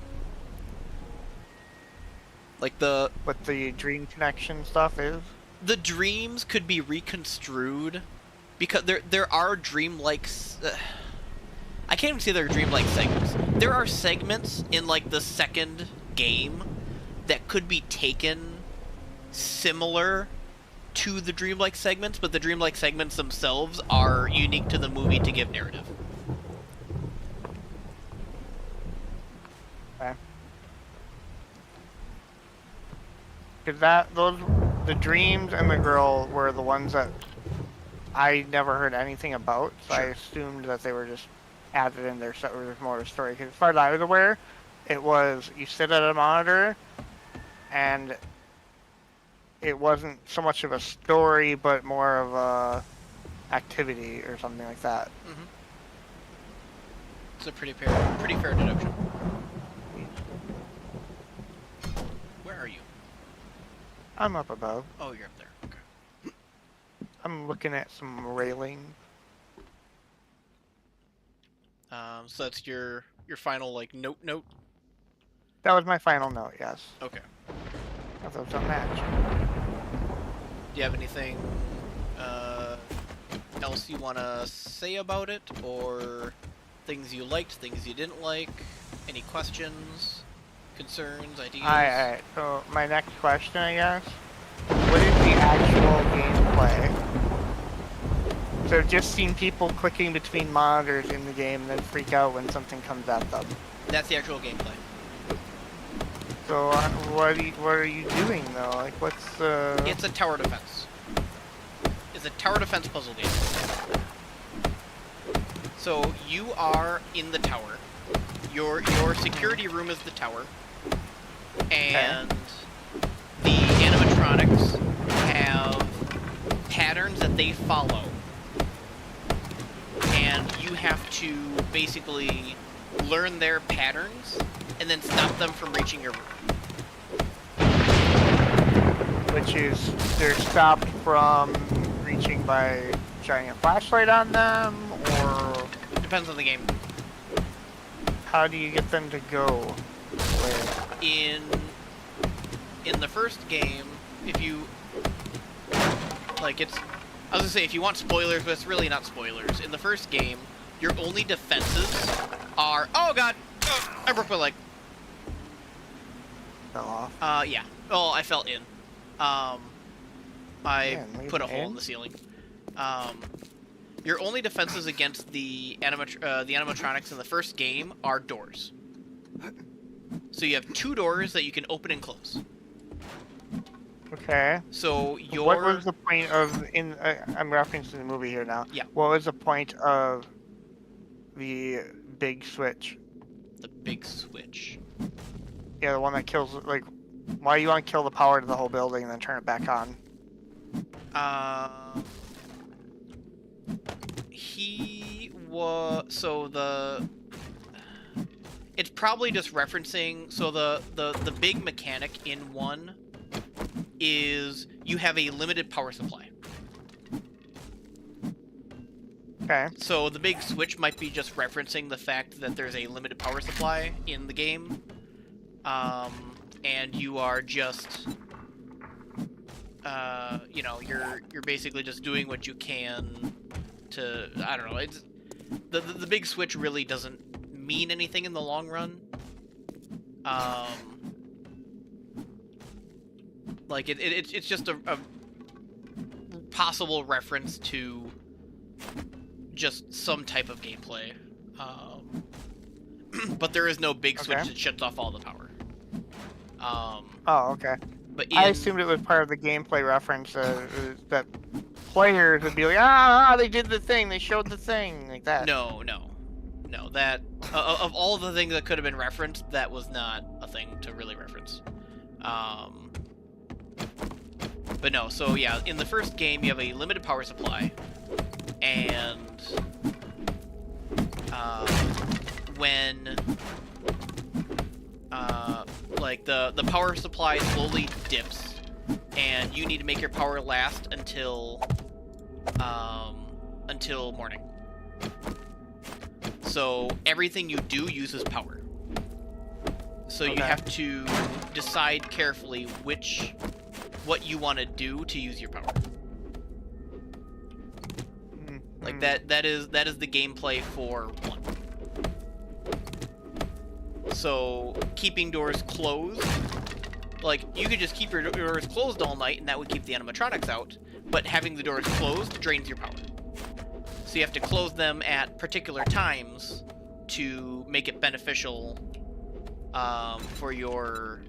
Like What the dream connection stuff is? the dreams could be reconstrued because there are dreamlike. I can't even say they're dreamlike segments. There are segments in like the second game that could be taken similar to the dreamlike segments, but the dreamlike segments themselves are unique to the movie to give narrative. Okay. Because the dreams and the girl were the ones that I never heard anything about, so I Sure. assumed that they were just added in there, so there was more of a story. Because as far as I was aware, it was you sit at a monitor, and it wasn't so much of a story, but more of a activity or something like that. Mm-hmm. It's a pretty fair deduction. Where are you? I'm up above. Oh, you're up there. Okay. I'm looking at some railing. So that's your final like note. That was my final note, yes. Okay. I thought it was a match. Do you have anything else you want to say about it, or things you liked, things you didn't like? Any questions, concerns, ideas? Alright, so my next question, I guess. What is the actual gameplay? So I've just seen people clicking between monitors in the game and then freak out when something comes at them. That's the actual gameplay. So what are you doing though? Like what's the... It's a tower defense. It's a tower defense puzzle game. So you are in the tower. Your security room is the tower, and the animatronics have patterns that they follow, and you have to basically learn their patterns and then stop them from reaching your room. Which is, they're stopped from reaching by shining a flashlight on them, or Depends on the game. how do you get them to go? Where? In the first game, if you like, I was gonna say if you want spoilers, but it's really not spoilers. In the first game, your only defenses are God, I broke my leg. Fell off. Yeah. Oh, I fell in. I Man, put a leave it hole in in? the ceiling. Your only defenses against the animatronics in the first game are doors. So you have 2 doors that you can open and close. Okay. So What was the point of I'm referencing the movie here now. Yeah. What was the point of the big switch? the big switch? Yeah, the one that kills. Like, why do you want to kill the power to the whole building and then turn it back on? He was it's probably just referencing. So the big mechanic in 1 is you have a limited power supply. Okay. So the big switch might be just referencing the fact that there's a limited power supply in the game, and you are just, you're basically just doing what you can to, I don't know. It's the big switch really doesn't mean anything in the long run. Like it's just a possible reference to just some type of gameplay, but there is no big switch that shuts off all the power. Oh, okay. But I assumed it was part of the gameplay reference that players would be like, they did the thing, they showed the thing, like that. No. That of all the things that could have been referenced, that was not a thing to really reference. But no. So yeah, in the first game, you have a limited power supply, and when like the power supply slowly dips, and you need to make your power last until morning. So everything you do uses power. So you have to decide carefully which what you want to do to use your power. Like that is the gameplay for 1. So keeping doors closed, like you could just keep your doors closed all night and that would keep the animatronics out, but having the doors closed drains your power. So you have to close them at particular times to make it beneficial for your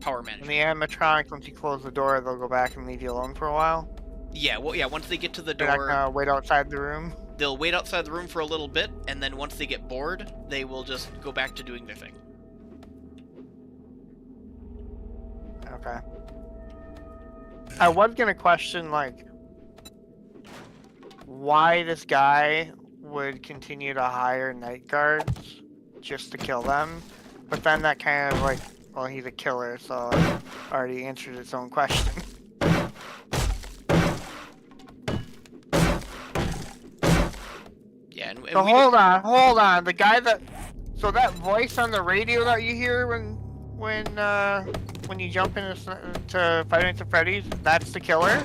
power management. And the animatronics, once you close the door, they'll go back and leave you alone for a while. Yeah, well, yeah. Once they get to the They're not door, gonna wait outside the room. they'll wait outside the room for a little bit, and then once they get bored, they will just go back to doing their thing. Okay. I was gonna question, like, why this guy would continue to hire night guards just to kill them, but then that kind of, like, well, he's a killer, so it already answered its own question. Yeah, and So hold on. The guy that, so that voice on the radio that you hear when you jump into Five Nights at Freddy's, that's the killer?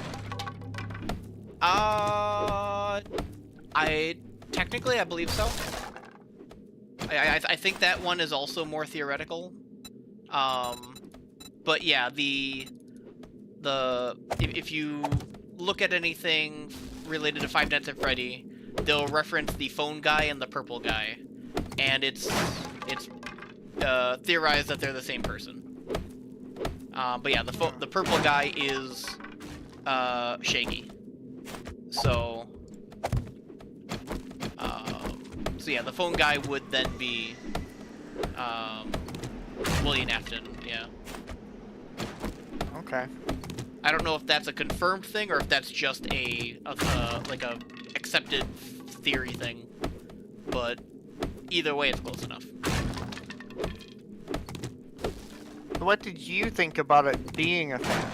I believe so. I think that one is also more theoretical. But yeah, if you look at anything related to Five Nights at Freddy, they'll reference the phone guy and the purple guy, and it's theorized that they're the same person. But yeah, the purple guy is Shaggy. So yeah, the phone guy would then be William Afton. Yeah. Okay. I don't know if that's a confirmed thing or if that's just a accepted theory thing, but either way, it's close enough. What did you think about it being a fan?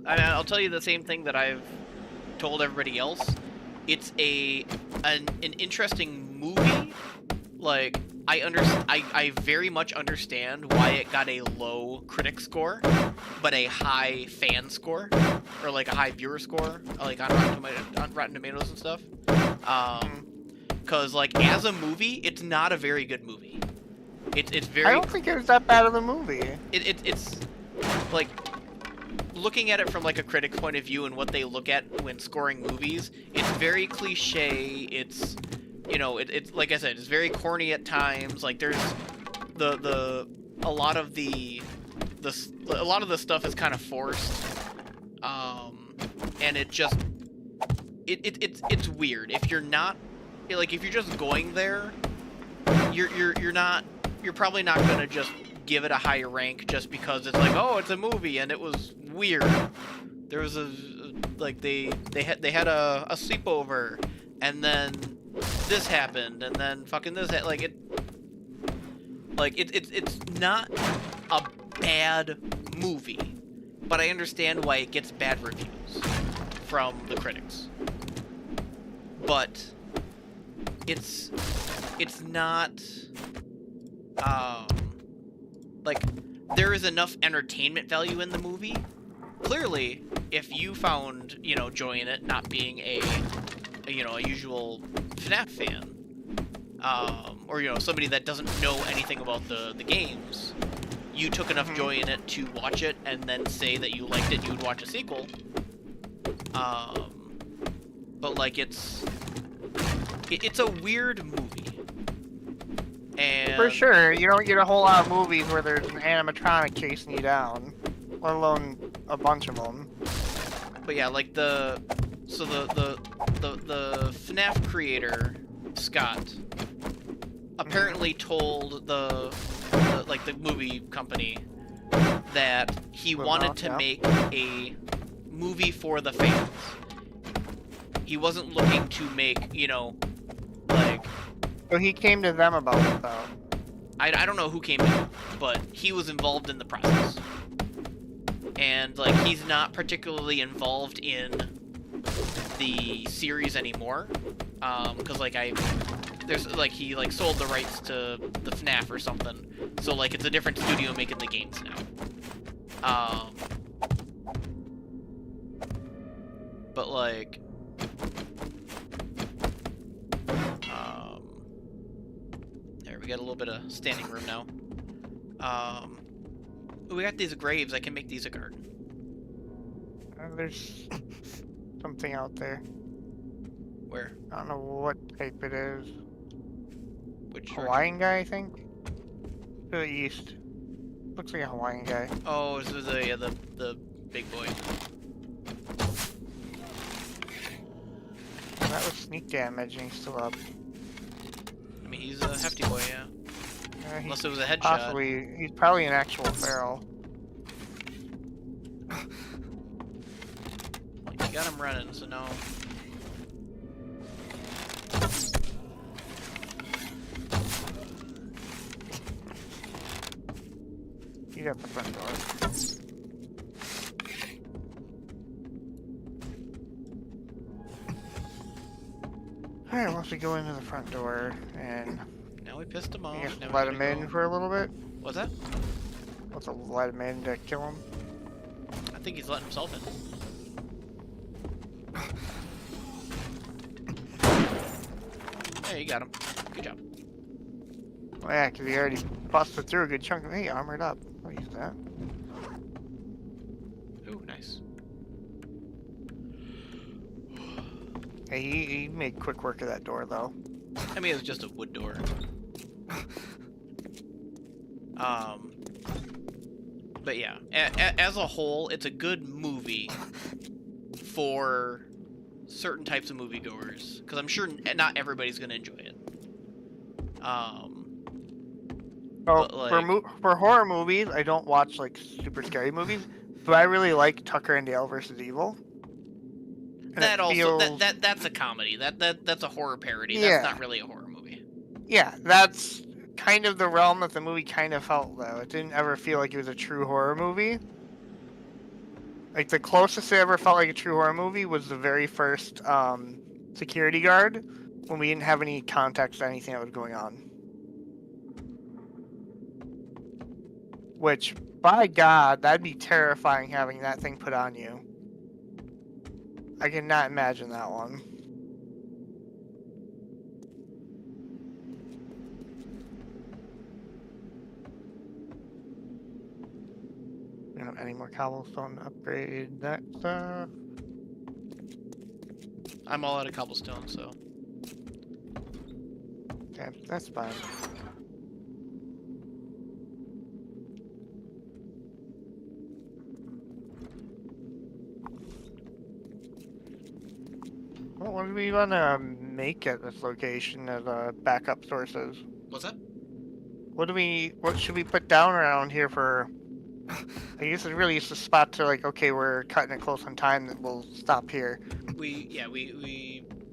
I'll tell you the same thing that I've told everybody else. It's an interesting movie. Like, I very much understand why it got a low critic score, but a high fan score, or like a high viewer score, like on Rotten Tomatoes and stuff. Cause like as a movie, it's not a very good movie. It's very. I don't think it was that bad of a movie. It's like, looking at it from like a critic's point of view and what they look at when scoring movies, it's very cliche. It's, you know, it's like I said, it's very corny at times. Like there's a lot of the stuff is kind of forced, and it just it's weird. If you're not, like, if you're just going there, you're probably not gonna just give it a high rank just because it's like, oh, it's a movie and it was weird. There was they had a sleepover, and then this happened, and then fucking this it's not a bad movie, but I understand why it gets bad reviews from the critics. But it's not like, there is enough entertainment value in the movie. Clearly, if you found, you know, joy in it, not being a usual FNAF fan, or, you know, somebody that doesn't know anything about the games, you took enough joy in it to watch it and then say that you liked it, you would watch a sequel. But like, it's a weird movie. And For sure, you don't get a whole lot of movies where there's an animatronic chasing you down, let alone a bunch of them. But yeah, like the FNAF creator, Scott, apparently told the movie company that he wanted to make a movie for the fans. He wasn't looking to make, you know, like... So he came to them about it, though. I don't know who came in, but he was involved in the process. And, like, he's not particularly involved in the series anymore. Because, like, he, like, sold the rights to the FNAF or something. So, like, it's a different studio making the games now. Um, but like, there we got a little bit of standing room now. We got these graves. I can make these a garden. There's something out there. Where? I don't know what type it is. Which Hawaiian guy, I think. To the east. Looks like a Hawaiian guy. Oh, this is the big boy. That was sneak damage, and he's still up. I mean, he's a hefty boy, yeah. Unless it was a headshot. Possibly, he's probably an actual feral. You got him running, so no. You got the front door. Alright, once we go into the front door and Now we pissed him off. I guess Now we let gotta him in go. for a little bit. What's that? Let's let him in to kill him. I think he's letting himself in. Yeah, you got him. Good job. Well, yeah, because he already busted through a good chunk of me. Armored up. I'll use that. Ooh, nice. Hey, he made quick work of that door, though. I mean, it was just a wood door. But yeah, as a whole, it's a good movie for certain types of moviegoers, because I'm sure not everybody's gonna enjoy it. For horror movies, I don't watch like super scary movies, but I really like Tucker and Dale versus Evil. And that also feels... that's a comedy. That's a horror parody. Yeah. That's not really a horror movie. Yeah, that's kind of the realm that the movie kind of felt, though. It didn't ever feel like it was a true horror movie. Like, the closest it ever felt like a true horror movie was the very first security guard, when we didn't have any context to anything that was going on. Which, by God, that'd be terrifying having that thing put on you. I cannot imagine that one. We don't have any more cobblestone to upgrade that stuff. I'm all out of cobblestone, so. Okay, that's fine. Well, what do we want to make at this location as backup sources? What's that? What should we put down around here for? I guess it's really just a spot to like, okay, we're cutting it close on time, that we'll stop here. We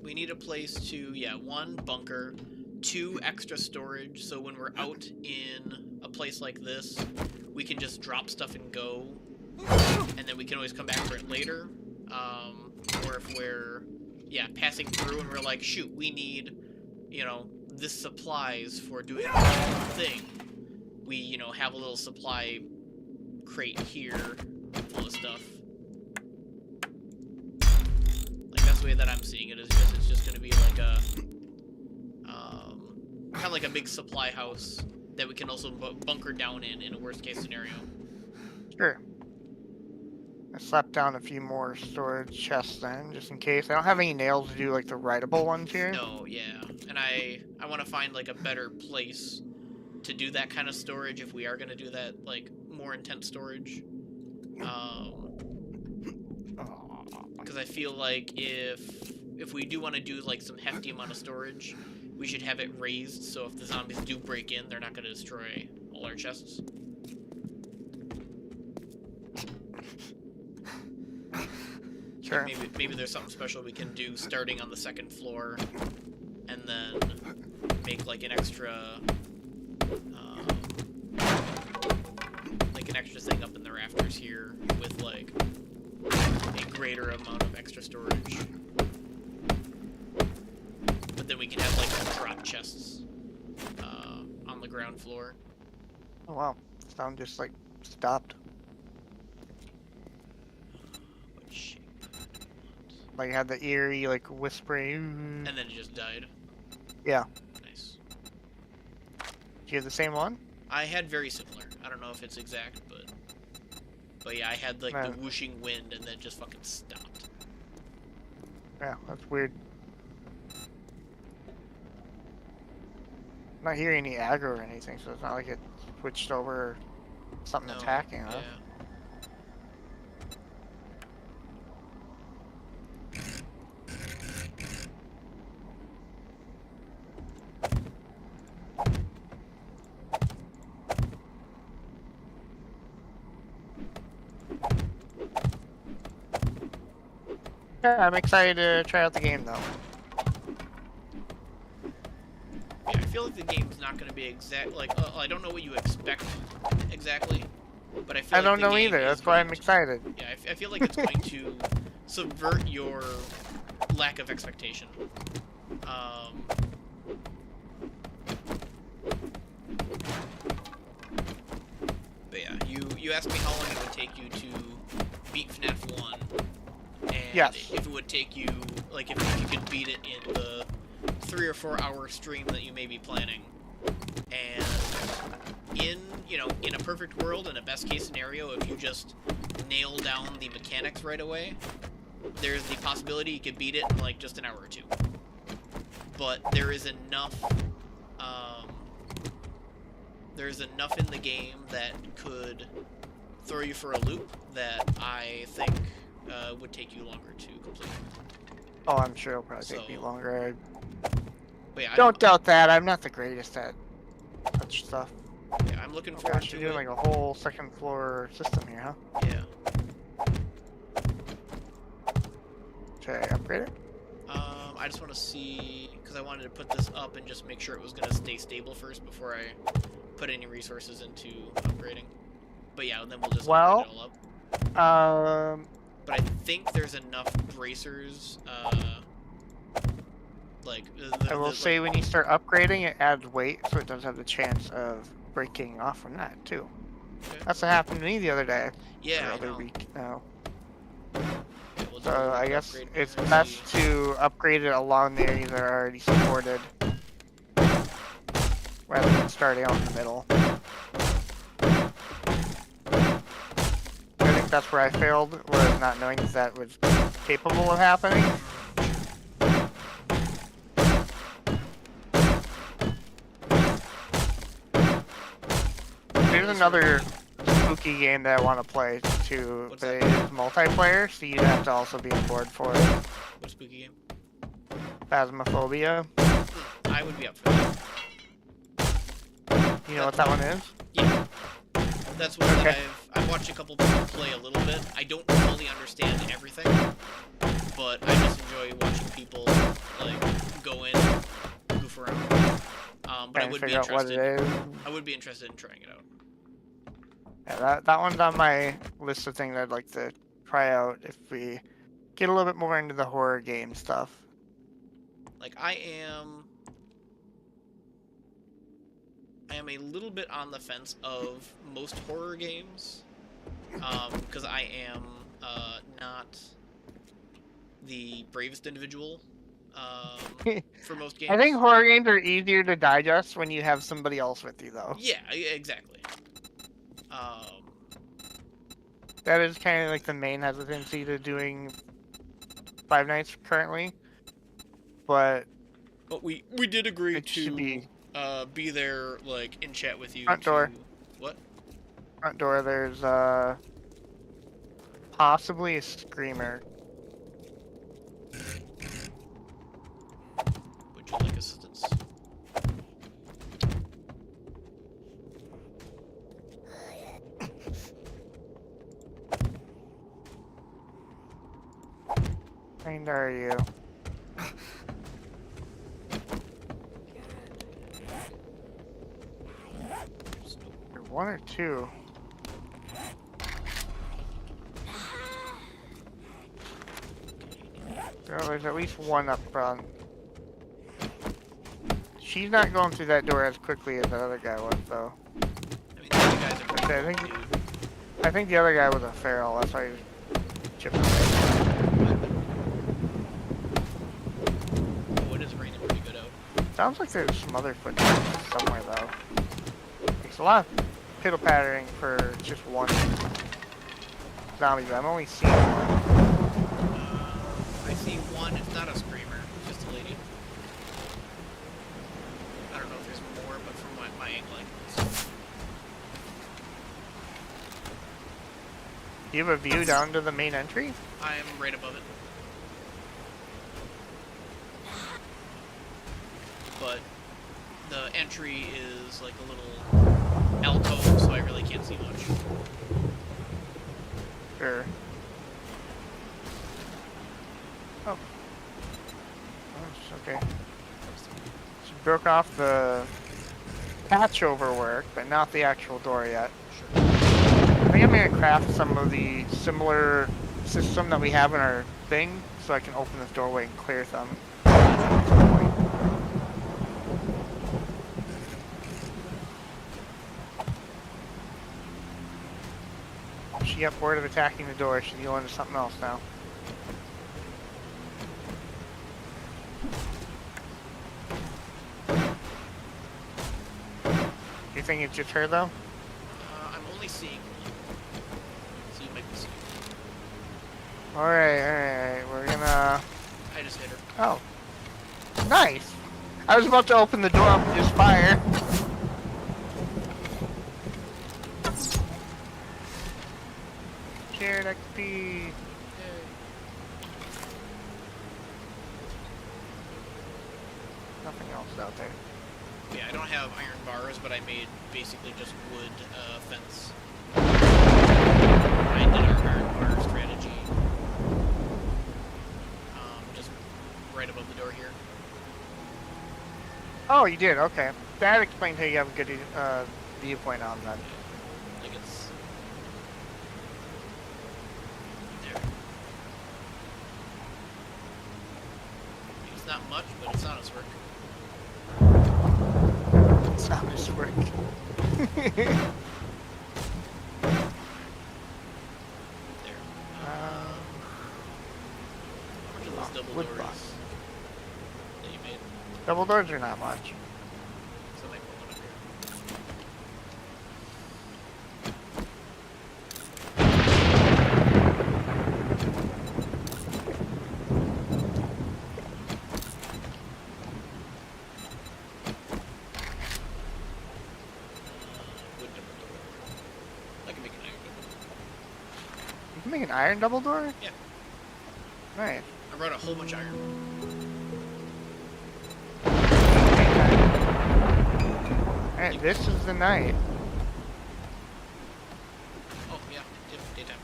need a place to, one, bunker, 2, extra storage, so when we're out in a place like this, we can just drop stuff and go, and then we can always come back for it later. Or if we're, passing through and we're like, shoot, we need, this supplies for doing this thing. We, have a little supply crate here full of stuff. Like, that's the way that I'm seeing it, it's just gonna be like a kind of like a big supply house that we can also bunker down in a worst case scenario. Sure. I slapped down a few more storage chests then, just in case. I don't have any nails to do like the rideable ones here. No, yeah, and I want to find like a better place to do that kind of storage if we are gonna do that, like more intense storage. Because I feel like if we do want to do like some hefty amount of storage, we should have it raised so if the zombies do break in, they're not gonna destroy all our chests. Sure. Maybe there's something special we can do starting on the 2nd floor, and then make like an extra thing up in the rafters here with like a greater amount of extra storage. But then we can have like drop chests on the ground floor. Oh wow, sound just like stopped. Shape. Like had the eerie, like whispery. And then it just died. Yeah. Nice. Do you have the same one? I had very similar. I don't know if it's exact, but yeah, I had like the whooshing wind and then just fucking stopped. Yeah, that's weird. I'm not hearing any aggro or anything, so it's not like it switched over or something attacking us. Yeah. Yeah, I'm excited to try out the game though. Yeah, I feel like the game's not going to be exact. Like, I don't know what you expect exactly, but I feel I like don't the know game either. is That's why I'm going to- excited. Yeah, I feel like it's going to subvert your lack of expectation. But yeah, you asked me how long it would take you to beat FNAF 1, and Yes. if it would take you, like, if you could beat it in the 3 or 4 hour stream that you may be planning. And in a perfect world, in a best case scenario, if you just nail down the mechanics right away, there's the possibility you could beat it in like just an hour or two. But there's enough in the game that could throw you for a loop that I think would take you longer to complete. Oh, I'm sure it'll probably take me So- longer. But yeah, Don't doubt that. I'm not the greatest at such stuff. yeah, I'm looking Oh forward gosh, to you're doing it. like a whole second floor system here, huh? Yeah. Should I upgrade it? I just want to see, because I wanted to put this up and just make sure it was going to stay stable first before I put any resources into upgrading. But yeah, then we'll just upgrade it all up. But I think there's enough bracers, like... I will say when you start upgrading, it adds weight, so it does have the chance of breaking off from that, too. Okay. That's what happened to me the other day. Yeah, Or I other know. week now. Yeah, we'll do So a I guess upgrade it's and best see. to upgrade it along the areas that are already supported, rather than starting out in the middle. I think that's where I failed, was not knowing that was capable of happening. There's another spooky game that I want to play too, What's but that? it is multiplayer, so you have to also be on board for it. What spooky game? Phasmophobia. I would be up for that. You know what that one is? Yeah. That's one that Okay. I've watched a couple people play a little bit. I don't fully understand everything, but I just enjoy watching people like go in, goof around. But I Trying to would be figure out what it interested. is. I would be interested in trying it out. Yeah, that one's on my list of things I'd like to try out if we get a little bit more into the horror game stuff. Like I am a little bit on the fence of most horror games, because I am not the bravest individual for most games. I think horror games are easier to digest when you have somebody else with you, though. Yeah, exactly. That is kind of like the main hesitancy to doing Five Nights currently. But we did agree it should to be be there, like in chat with you. Front door. What? front door, there's possibly a screamer. Would you like assistance? Kind are you? You're one or two? Oh, there's at least one up front. She's not going through that door as quickly as the other guy was, though. I mean, the other guys are Okay, pretty dude. I think the other guy was a feral. That's why he was chipping away. Sounds like there's some other footsteps somewhere though. There's a lot of piddle pattering for just one zombie, but I'm only seeing one. I see one. It's not a screamer. It's just a lady. I don't know if there's more, but from my angle, I can see. Do you have a view down to the main entry? I am right above it. But the entry is like a little alcove, so I really can't see much. Sure. Oh. Okay. She broke off the patch over work, but not the actual door yet. Sure. I think I'm gonna craft some of the similar system that we have in our thing, so I can open this doorway and clear some. She got bored of attacking the door. She's going to something else now. You think it's just her though? I'm only seeing one. So you might be seeing. Alright. We're gonna... I just hit her. Oh. Nice! I was about to open the door up and just fire. Shared XP. Nothing else out there. Yeah, I don't have iron bars, but I made basically just wood fence. I did our iron bar strategy. Just right above the door here. Oh, you did? Okay. That explains how you have a good viewpoint on that. Like it's there. It's not much, but it's honest work. It's not his work. There. How much of those double wood doors block. that you made? Double doors are not much. So I might put one up here. Wood double door. I can make an iron double door. You can make an iron double door? Yeah. Nice. I brought a whole bunch of iron. Alright, this is the night. Oh, yeah, daytime.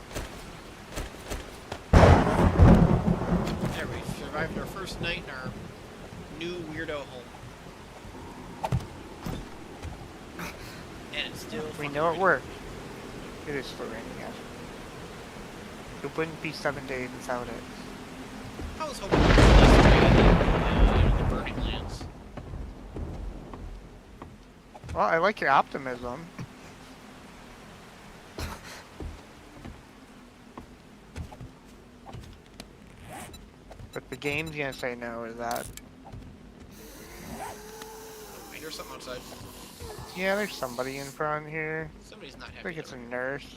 There, we survived our first night in our new weirdo home. And it's still We fucking know it raining. worked. It is still raining, yes. It wouldn't be 7 days without it. I was hoping it was less rain in the burning lands. Well, I like your optimism. But the game's gonna say no to that. I hear something outside. Yeah, there's somebody in front here. Somebody's not I happy. think it's a though. nurse.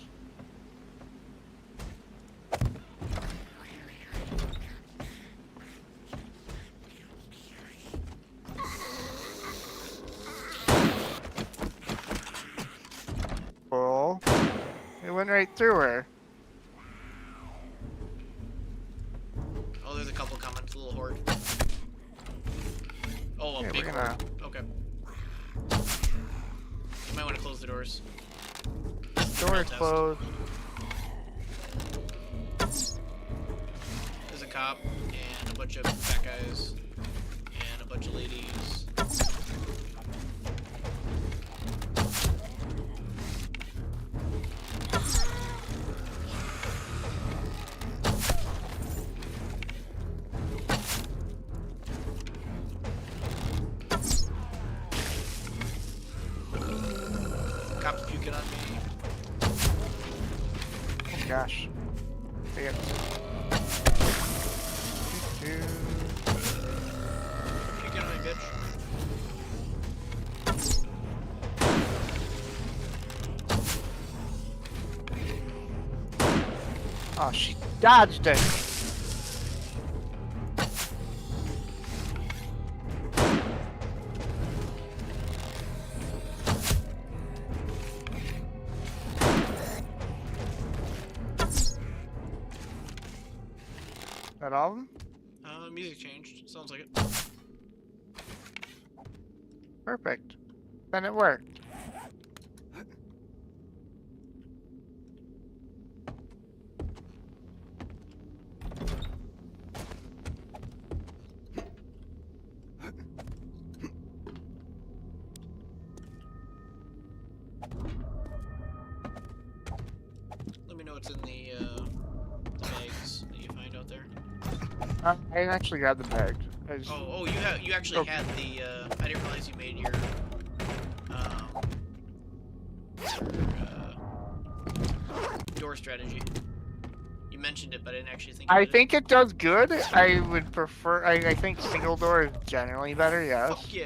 Bull. It went right through her. Oh, there's a couple coming. It's a little horde. Oh, a Yeah, big we're gonna- horde. Okay. You might want to close the doors. Door is Test. closed. There's a cop and a bunch of fat guys and a bunch of ladies. Cops puking on me. Oh gosh. They got... Puking on me, bitch. Oh, she dodged it. That all of them? Music changed. Sounds like it. Perfect. Then it worked. Let me know what's in the bags that you find out there. I actually grabbed the bag. Oh, you actually had the. I didn't realize you made your door strategy. You mentioned it, but I didn't actually think. I think it does good. I would prefer. I think single door is generally better. Yes. Fuck yeah.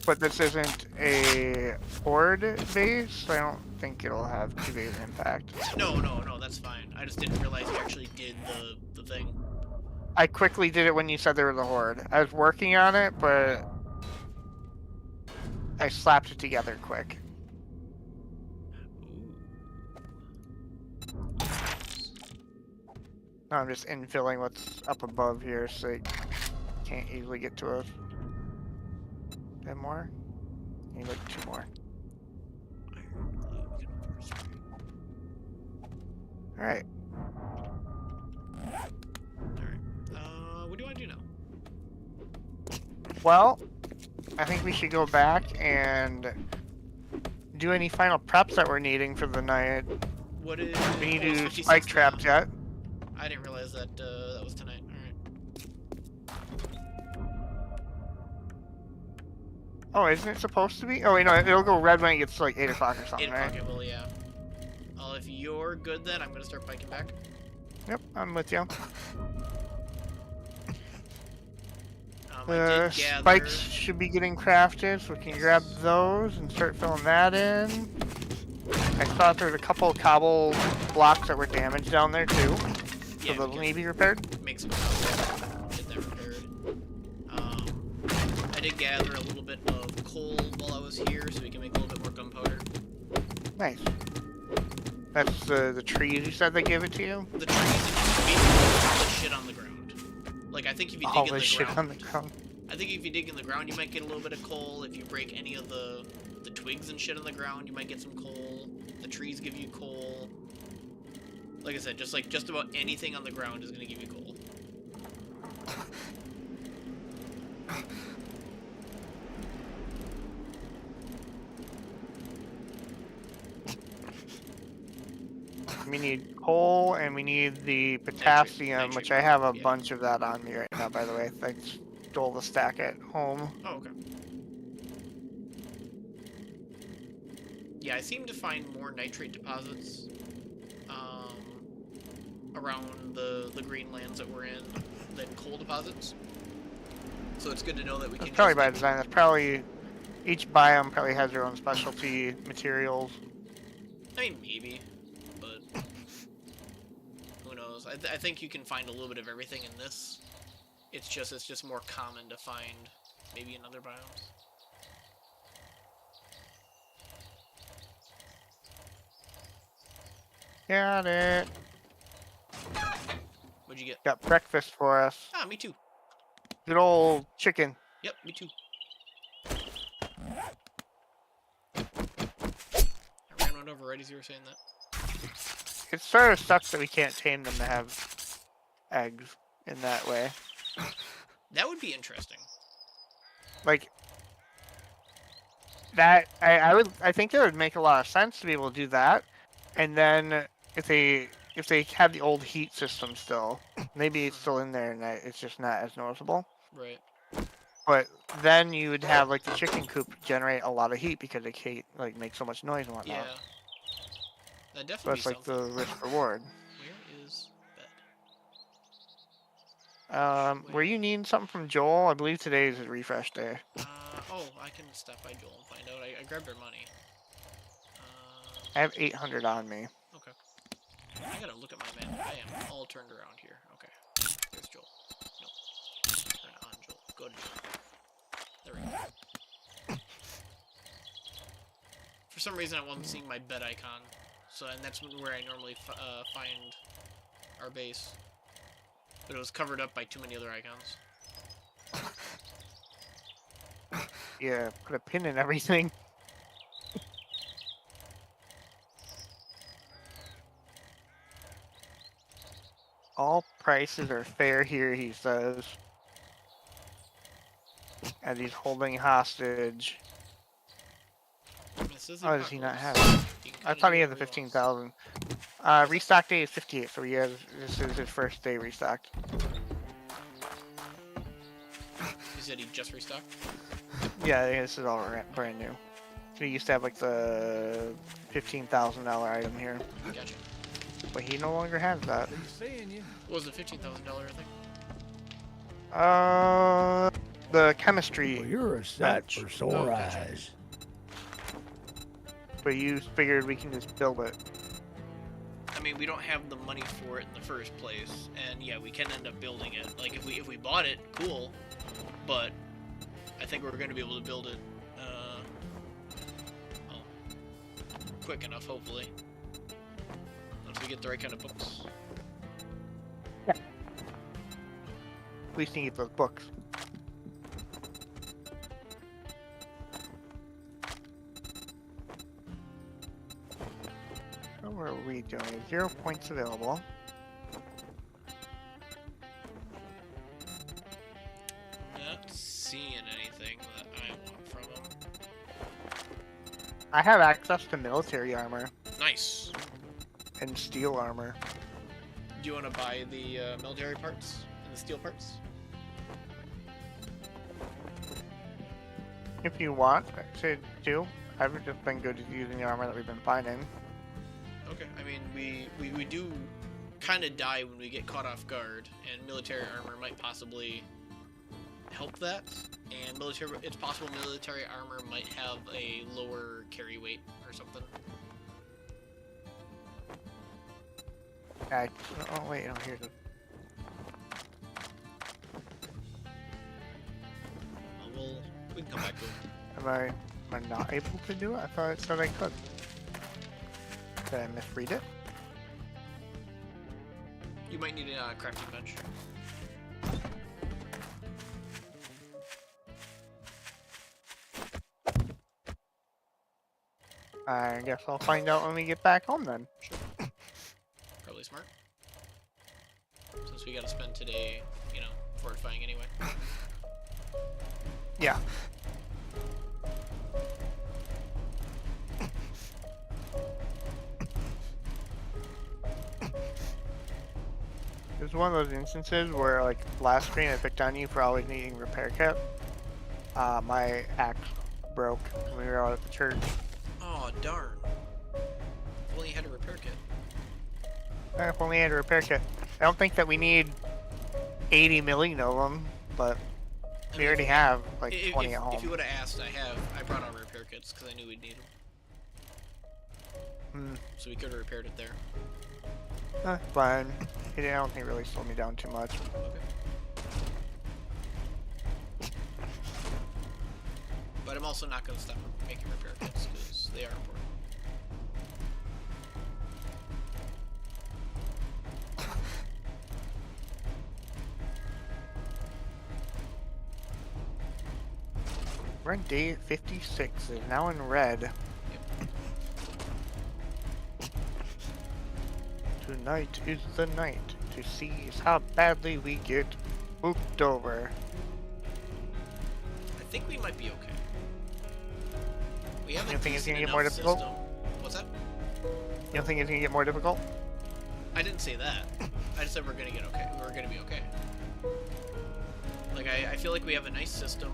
But this isn't a horde base, so I don't think it'll have too big of an impact. No, that's fine. I just didn't realize you actually did the thing. I quickly did it when you said there was a horde. I was working on it, but I slapped it together quick. Now I'm just infilling what's up above here, so it can't easily get to us. 10 more? Need like 2 more. Alright. What do I do now? Well, I think we should go back and do any final preps that we're needing for the night. What is... We need it's to 56 spike now. traps yet. I didn't realize that that was tonight. Alright. Oh, isn't it supposed to be? Oh, wait, no, it'll go red when it gets to like 8 o'clock or 8 something, o'clock right? it will, yeah. Well, if you're good then, I'm gonna start biking back. Yep, I'm with you. I did gather... Spikes should be getting crafted, so we can grab those and start filling that in. I thought there was a couple of cobble blocks that were damaged down there too, so Yeah, they'll need to be repaired. make some get that repaired. I did gather a little bit of coal while I was here, so we can make a little bit more gunpowder. Nice. That's the trees you said they gave it to you? The trees and basically all the shit on the ground. Like, I think if you dig All in the the shit ground... on the ground. I think if you dig in the ground, you might get a little bit of coal. If you break any of the twigs and shit on the ground, you might get some coal. The trees give you coal. Like I said, just about anything on the ground is gonna give you coal. We need coal and we need the potassium, nitrate which I have a yeah. bunch of that on me right now, by the way. I stole the stack at home. Oh, okay. Yeah, I seem to find more nitrate deposits around the green lands that we're in than coal deposits. So it's good to know that we That's can probably just by design. That's probably... Each biome probably has their own specialty materials. I mean, maybe, but who knows? I think you can find a little bit of everything in this. It's just more common to find maybe in other biomes. Got it. What'd you get? Got breakfast for us. Ah, me too. Good old chicken. Yep, me too. I ran one over right as you were saying that. It sort of sucks that we can't tame them to have eggs in that way. That would be interesting. Like that, I think it would make a lot of sense to be able to do that. And then if they have the old heat system still, maybe it's still in there and it's just not as noticeable. Right. But then you would have like the chicken coop generate a lot of heat because it like make so much noise and whatnot. Yeah. That So definitely it's like the something. risk reward. Where is bed? Were you needing something from Joel? I believe today is his refresh day. Oh, I can stop by Joel and find out. I grabbed her money. I have 800 on me. Okay. I gotta look at my map. I am all turned around here. Okay. There's Joel. Nope. Turn on Joel. Go to Joel. There we go. For some reason, I wasn't seeing my bed icon. So, and that's where I normally find our base. But it was covered up by too many other icons. Yeah, put a pin in everything. All prices are fair here, he says. As he's holding hostage. Oh, does he not have it? I thought he had the 15,000. Restock day is 58, so he has, this is his first day restocked. You said he just restocked? Yeah, this is all brand new. So he used to have like the $15,000 item here. Gotcha. But he no longer has that. What was the $15,000 thing? The chemistry. Well, you're a sight for sore gotcha. eyes. But you figured we can just build it. I mean, we don't have the money for it in the first place, and yeah, we can end up building it. Like if we bought it, cool. But I think we're going to be able to build it, well, quick enough, hopefully. Once we get the right kind of books. Yeah. At least you need those books. So what are we doing? 0 points available. Not seeing anything that I want from them. I have access to military armor Nice. and steel armor. Do you want to buy the military parts and the steel parts? If you want to do, I've just been good at using the armor that we've been finding. Okay. I mean, we do kind of die when we get caught off guard, and military armor might possibly help that. And it's possible military armor might have a lower carry weight or something. Oh wait, no, here's it. We can come back to it. Am I not able to do it? I thought it said I could. Did I misread it? You might need a crafting bench. I guess I'll find out when we get back home then. Sure. Probably smart. Since we gotta spend today, you know, fortifying anyway. Yeah. It was one of those instances where, like, last screen I picked on you for always needing repair kit. My axe broke when we were out at the church. Oh, darn. If only you had a repair kit. If only I had a repair kit. I don't think that we need 80 million of them, but we already have like 20 at home. If you would have asked, I brought our repair kits because I knew we'd need them. So we could have repaired it there. Fine. I don't think it really slowed me down too much. Okay. But I'm also not going to stop making repair kits because they are important. We're on day 56. It's now in red. Yep. Tonight is the night to seize how badly we get booped over. I think we might be okay. We have You a don't think it's decent gonna get enough more difficult? system. What's that? You don't think it's gonna get more difficult? I didn't say that. I just said we're gonna get okay. We're gonna be okay. Like I feel like we have a nice system.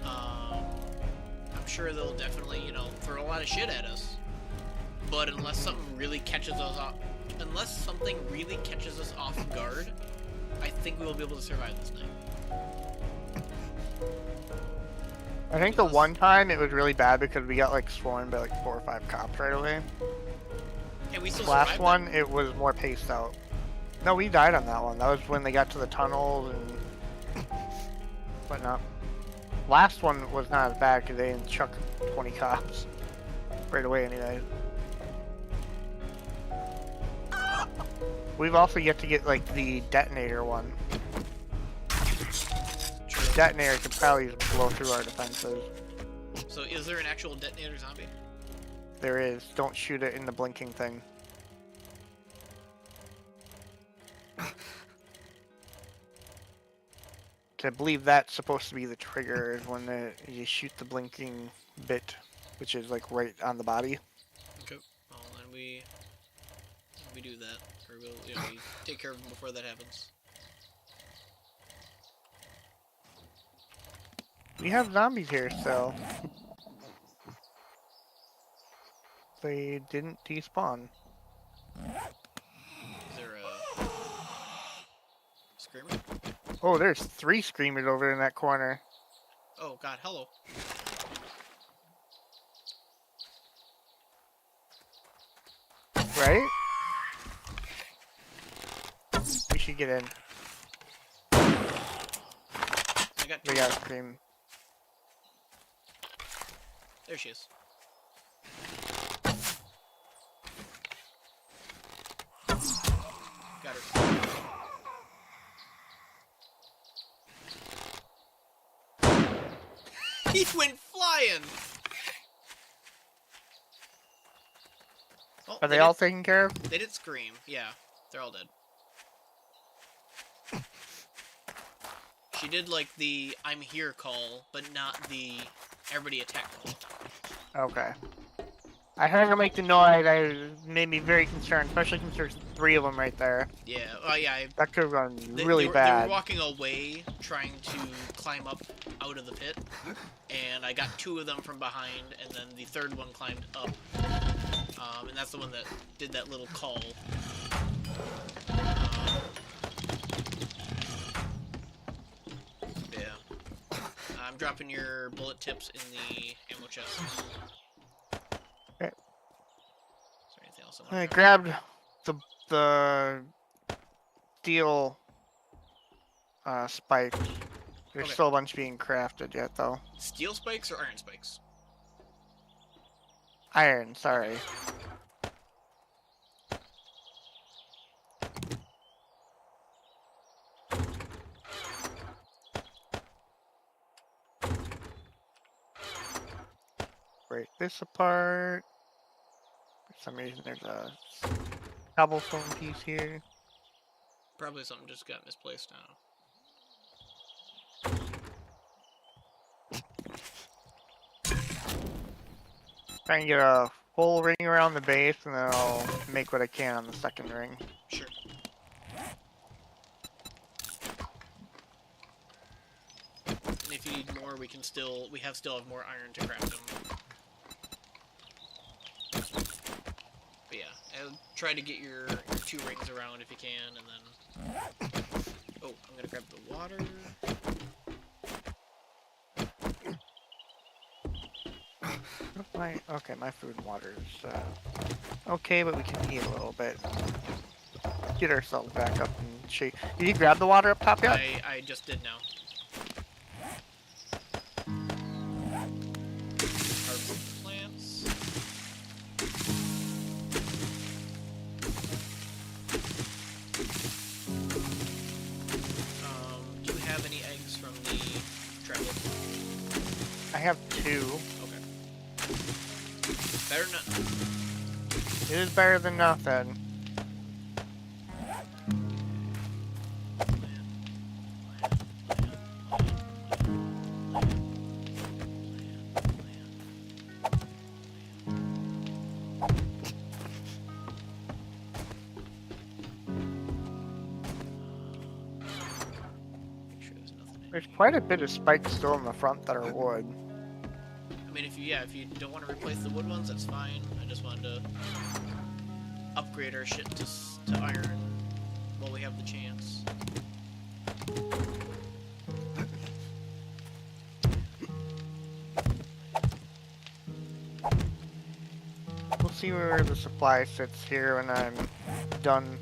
I'm sure they'll definitely, you know, throw a lot of shit at us. But unless something really catches us off, guard, I think we will be able to survive this night. I think the one time it was really bad because we got like swarmed by like 4 or 5 cops right away. Hey, we still Last survived one, that. it was more paced out. No, we died on that one. That was when they got to the tunnels and whatnot. Last one was not as bad because they didn't chuck 20 cops right away anyway. We've also yet to get like the detonator one. The detonator could probably just blow through our defenses. So is there an actual detonator zombie? There is. Don't shoot it in the blinking thing. I believe that's supposed to be the trigger is when you shoot the blinking bit, which is like right on the body. Okay. Well, then we do that, or we'll we take care of them before that happens. We have zombies here, so they didn't despawn. Is there a screamer? Oh, there's 3 screamers over in that corner. Oh God, hello. Right? We should get in. I got. We gotta scream. There she is. Got her. He went flying. Oh, Are they all taken care of? They didn't scream. Yeah, they're all dead. She did like the "I'm here" call, but not the "everybody attack" call. Okay. I heard her make the noise. That made me very concerned, especially since there's 3 of them right there. Yeah. Yeah. That could have gone They really were bad. walking away, trying to climb up out of the pit, and I got 2 of them from behind, and then the 3rd one climbed up, and that's the one that did that little call. Yeah. I'm dropping your bullet tips in the ammo chest. Okay. Is there anything else I want I to grabbed the steel spikes. There's Okay. still a bunch being crafted yet, though. Steel spikes or iron spikes? Iron, sorry. Break this apart. For some reason, there's a cobblestone piece here. Probably something just got misplaced now. Try and get a full ring around the base, and then I'll make what I can on the second ring. Sure. And if you need more, we still have more iron to craft them. But yeah, I'll try to get your 2 rings around if you can, and then. Oh, I'm gonna grab the water. My food and water is okay, but we can eat a little bit. Get ourselves back up and shake. Did you grab the water up top yet? I just did now. Harvest plants. Do you have any eggs from the travel? I have 2. Okay. Better than nothing. It is better than nothing. Make sure there's nothing in There's here. quite a bit of spikes still in the front that are wood. I mean, if you don't want to replace the wood ones, that's fine. I just wanted to upgrade our shit to iron while we have the chance. We'll see see where the supply sits here when I'm done.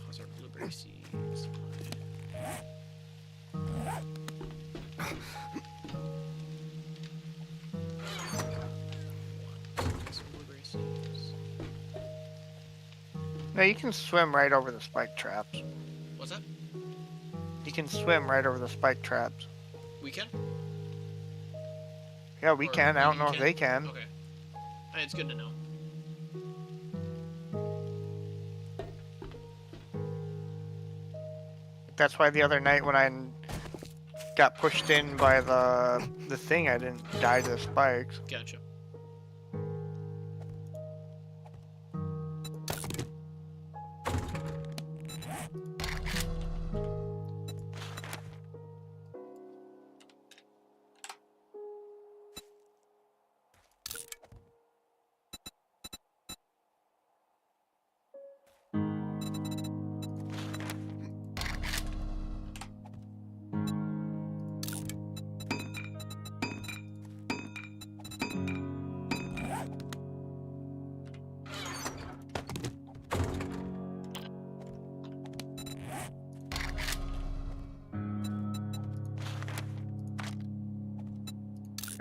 How's our blueberry seeds? Some blueberry seeds. No, you can swim right over the spike traps. What's that? You can swim right over the spike traps. We can? Yeah, we Or can. I don't know you if they can. Okay. It's good to know. That's why the other night when I got pushed in by the thing, I didn't die to the spikes. Gotcha.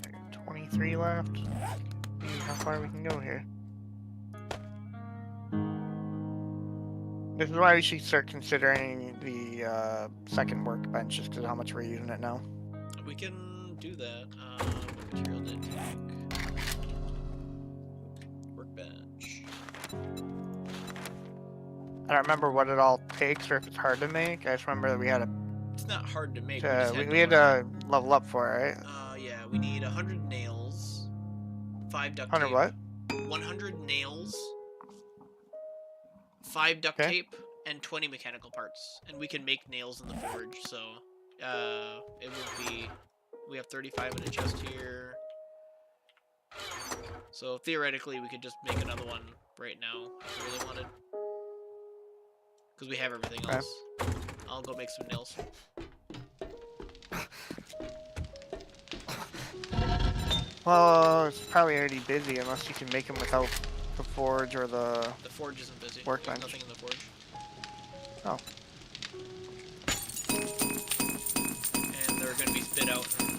Okay, 23 left. See how far we can go here. This is why we should start considering the second workbench, just because of how much we're using it now. We can do that. What material did it take? Workbench. I don't remember what it all takes or if it's hard to make. I just remember that we had It's not hard to make. we had to level up for it, right? Yeah, we need 100 nails, 5 duct 100 tape. what? 100 nails, 5 duct Okay. tape, and 20 mechanical parts. And we can make nails in the forge, so it will be. We have 35 in a chest here. So theoretically, we could just make another one right now if we really wanted. Because we have everything Okay. else. I'll go make some nails. Well, it's probably already busy unless you can make them without the forge or the... The forge isn't busy. Workbench. There's nothing in the forge. Oh. And they're going to be spit out in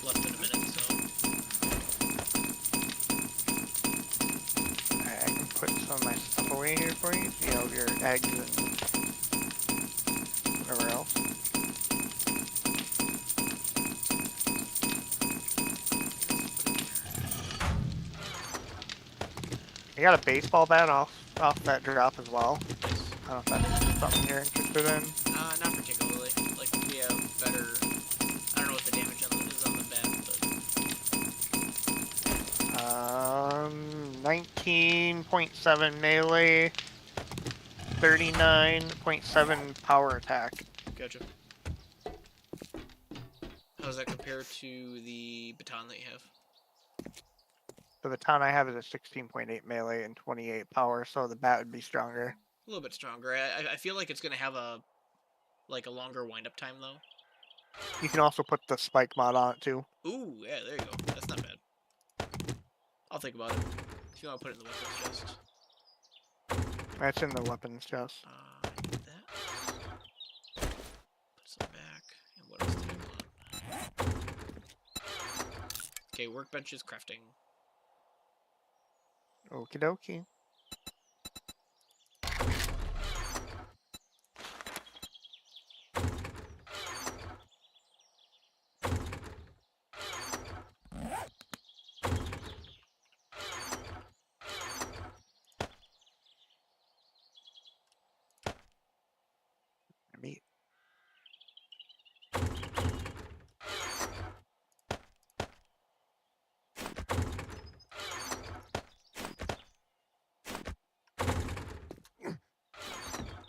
less than a minute, so... Alright, I can put some of my stuff away here for you. You know, your eggs and whatever else. I got a baseball bat off that drop as well. I don't know if that's something you're interested in. Not particularly. Like, we have better... I don't know what the damage is on the bat, but... 19.7 melee, 39.7 power attack. Gotcha. How does that compare to the baton that you have? The baton I have is a 16.8 melee and 28 power, so the bat would be stronger. A little bit stronger. I feel like it's going to have a longer wind-up time, though. You can also put the spike mod on it too. Ooh, yeah, there you go. That's not bad. I'll think about it. If you want to put it in the weapons chest. That's in the weapons chest. I need that. Put some back. And what else do I want? Okay, workbenches, crafting. Okie dokie. Meat.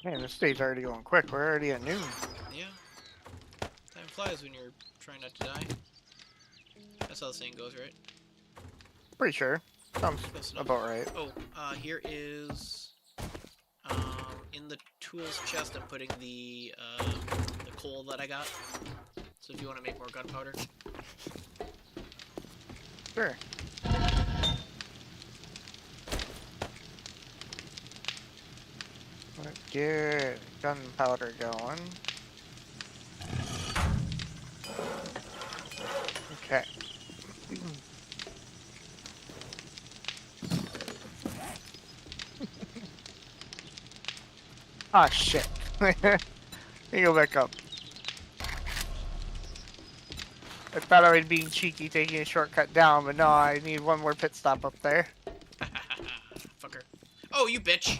Man, this day's already going quick. We're already at noon. Yeah. Time flies when you're trying not to die. That's how the saying goes, right? Pretty sure. Sounds Close enough. about right. Oh, here is in the tools chest. I'm putting the coal that I got. So if you want to make more gunpowder. Sure. Let's get gunpowder going. Okay. Ah, shit. Let me go back up. I thought I was being cheeky taking a shortcut down, but no, I need one more pit stop up there. Fucker. Oh, you bitch!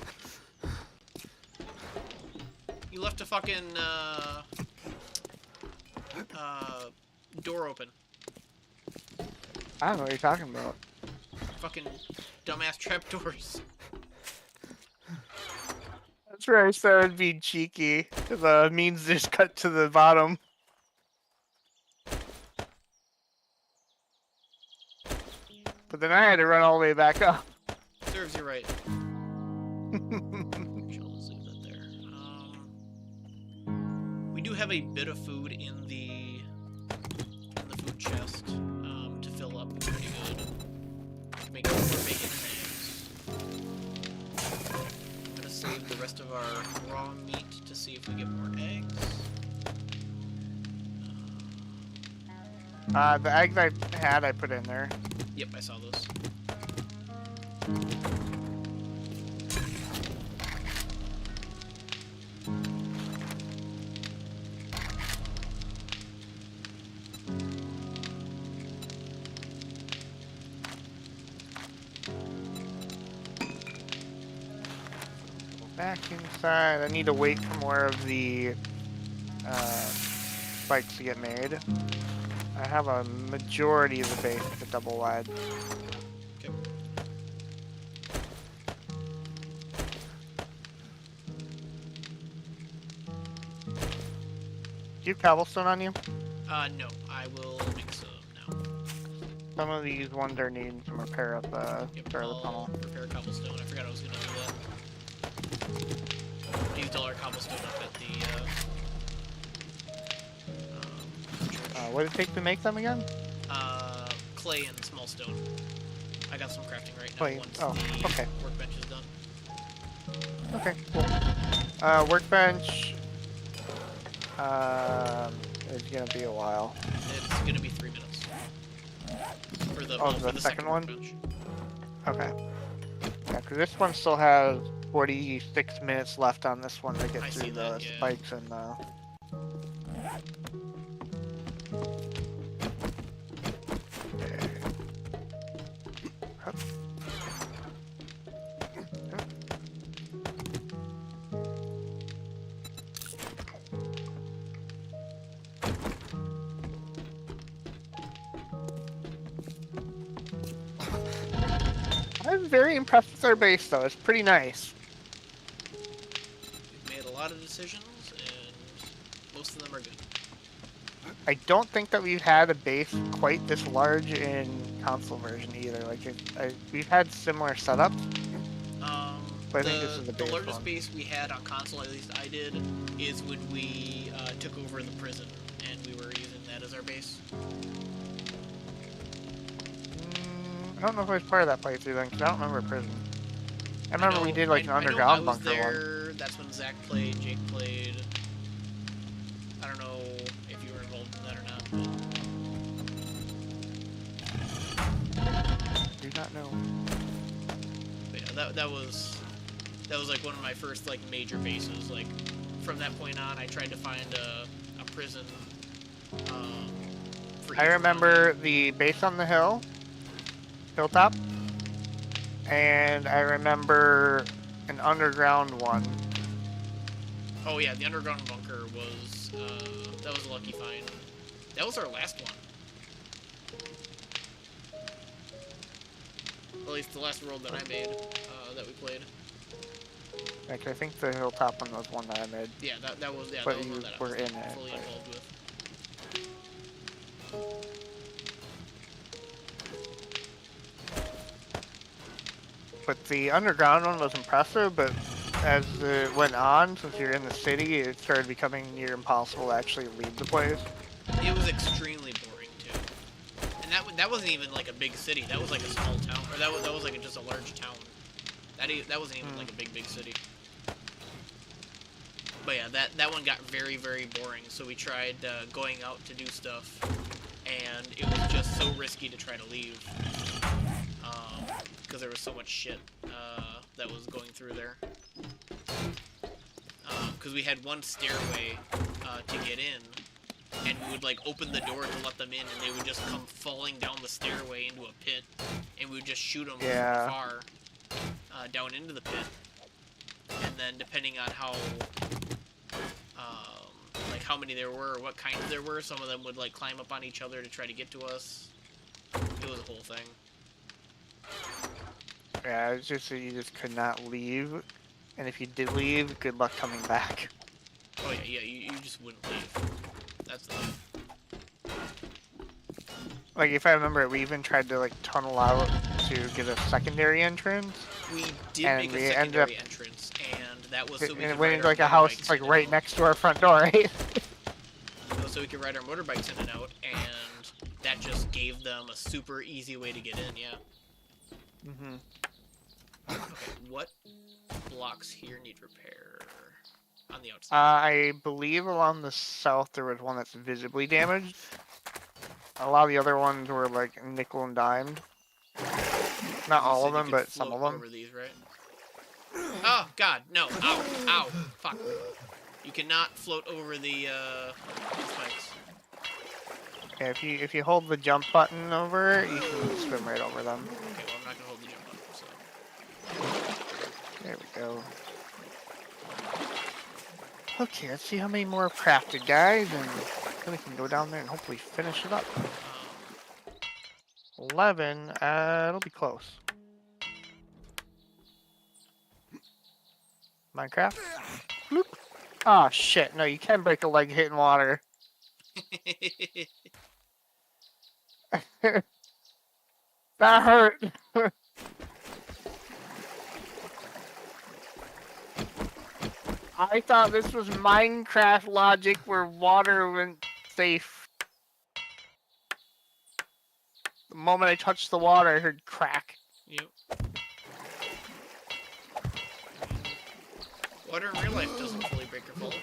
You left a fucking door open. I don't know what you're talking about. Fucking dumbass trapdoors. That's where I started being cheeky. The means just cut to the bottom. But then I had to run all the way back up. Serves you right. Actually, let's leave that there. We do have a bit of food in the food chest to fill up pretty good. Make more bacon and eggs. I'm gonna save the rest of our raw meat to see if we get more eggs. The eggs I had, I put in there. Yep, I saw those. Back inside. I need to wait for more of the spikes to get made. I have a majority of the base with the double wide. Okay. Do you have cobblestone on you? No, I will make some now. Some of these ones are needing some repair at the Yep, start of the I'll tunnel. repair cobblestone. I forgot I was gonna do that. I used all our cobblestone up at the church. What did it take to make them again? Clay and small stone. I got some crafting right now Clay. once Oh, the okay. workbench is done. Okay, cool. Workbench. It's gonna be a while. It's gonna be 3 minutes. For the, Oh, for the second one? workbench. Okay. Yeah, because this one still has 46 minutes left on this one to get I see through the that, yeah. spikes and the... I'm very impressed with our base, though. It's pretty nice. We've made a lot of decisions, and most of them are good. I don't think that we've had a base quite this large in console version either. Like, we've had similar setups. But I think this is the biggest largest one. base we had on console, at least I did, is when we took over the prison, and we were using that as our base. I don't know if I was part of that playthrough then, because I don't remember prison. I remember we did like an I underground was bunker one. there. That's when Zach played, Jake played. I don't know if you were involved in that or not, but Do not know. yeah, that was like one of my first like major bases. Like from that point on, I tried to find a prison. For I each remember the base on the hilltop, and I remember an underground one. Oh yeah, the underground bunker was that was a lucky find. That was our last one. At least the last world that I made, that we played. Like, I think the hilltop one was one that I made. Yeah, that was But that was you one that I were was in it, fully but- involved with. but the underground one was impressive, but as it went on, since you're in the city, it started becoming near impossible to actually leave the place. It was extremely boring too, and that wasn't even like a big city. That was like a small town, or that was like just a large town. That wasn't even like a big city. But yeah, that one got very, very boring. So we tried going out to do stuff, and it was just so risky to try to leave because there was so much shit that was going through there. Because we had one stairway to get in, and we would like open the door to let them in, and they would just come falling down the stairway into a pit, and we would just shoot them from far down into the pit. And then depending on how like how many there were or what kind there were, some of them would like climb up on each other to try to get to us. It was a whole thing. Yeah, it's just that you just could not leave, and if you did leave, good luck coming back. Oh yeah, you just wouldn't leave. That's the thing. Like, if I remember it, we even tried to like tunnel out to get a secondary entrance. We did And make we a ended secondary entrance, and that was so we and could it went ride into our like a house motorbikes that's like in and right out. next to our front door, right? So we could ride our motorbikes in and out, and that just gave them a super easy way to get in, yeah. Mm-hmm. Okay, what blocks here need repair on the outside? I believe along the south there was one that's visibly damaged. A lot of the other ones were like nickel and dimed. Not You all said of you them, could but some float of them. over these, right? Oh God, no! Ow! Ow! Fuck! You cannot float over the spikes. Yeah, if you hold the jump button over, you can swim right over them. Okay, well I'm not gonna hold the jump button, so. There we go. Okay, let's see how many more are crafted, guys, and then we can go down there and hopefully finish it up. 11, it'll be close. Minecraft? Bloop. Oh shit, no, you can break a leg hitting water. That hurt. I thought this was Minecraft logic where water went safe. The moment I touched the water, I heard crack. Yep. Water in real life doesn't fully break or fall.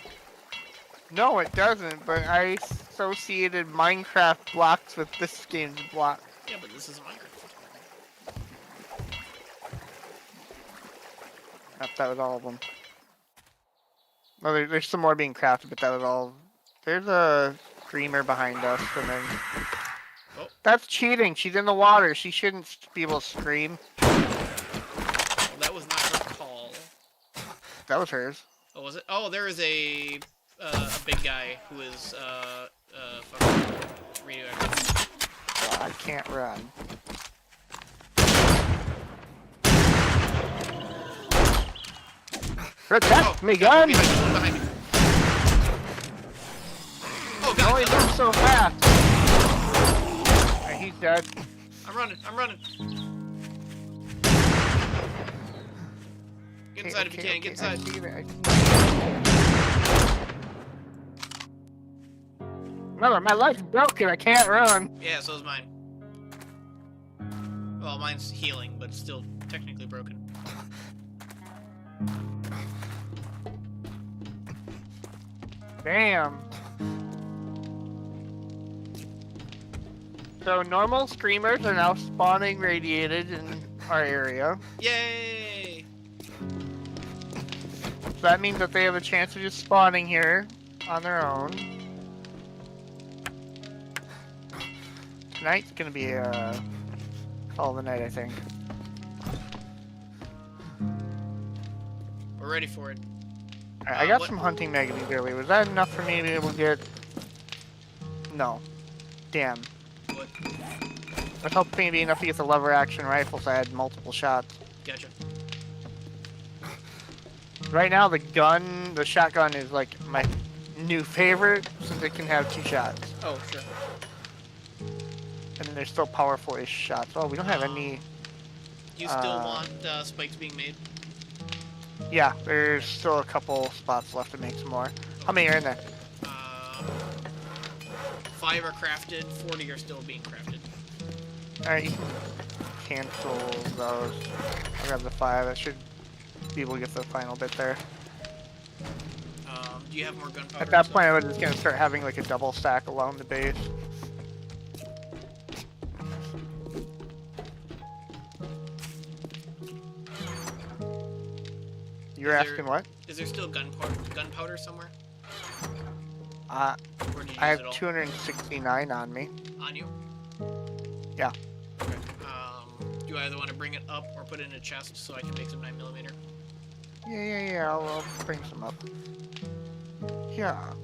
No, it doesn't, but I associated Minecraft blocks with this game's block. Yeah, but this is Minecraft. Nope, that was all of them. Well, there's some more being crafted, but that was all. There's a screamer behind us, and then. Oh. That's cheating. She's in the water. She shouldn't be able to scream. Well, that was not her call. That was hers. Oh, was it? Oh, there is a big guy who is fucking radioactive. Well, I can't run. Protect me, gun! Behind me. Oh No, God! he moves so fast. Alright, he's dead. I'm running! I'm running! Get inside if you can. Get inside. I see that. Remember, my leg's broken. I can't run. Yeah, so is mine. Well, mine's healing, but it's still technically broken. Damn. So normal screamers are now spawning radiated in our area. Yay! So that means that they have a chance of just spawning here on their own. Tonight's gonna be a call of the night, I think. We're ready for it. Alright, I got what- some hunting magazines earlier. Was that enough for me to be able to get? No. Damn. What? I was hoping it'd be enough to get the lever action rifle so I had multiple shots. Gotcha. Right now, the shotgun is like my new favorite since it can have 2 shots. Oh, sure. And they're still powerful-ish shots. Oh, we don't have any Do you still want spikes being made? Yeah, there's still a couple spots left to make some more. How many are in there? 5 are crafted, 40 are still being crafted. Alright, you can cancel those. I'll grab the 5. That should be able to get the final bit there. Do you have more gunpowder? At that point, I was just gonna start having like a double stack along the base. You're asking what? Is there still gunpowder somewhere? Or did you I have 269 on me. On you? Yeah. Okay. Do you either want to bring it up or put it in a chest so I can make some 9mm? Yeah. I'll bring some up. Yeah.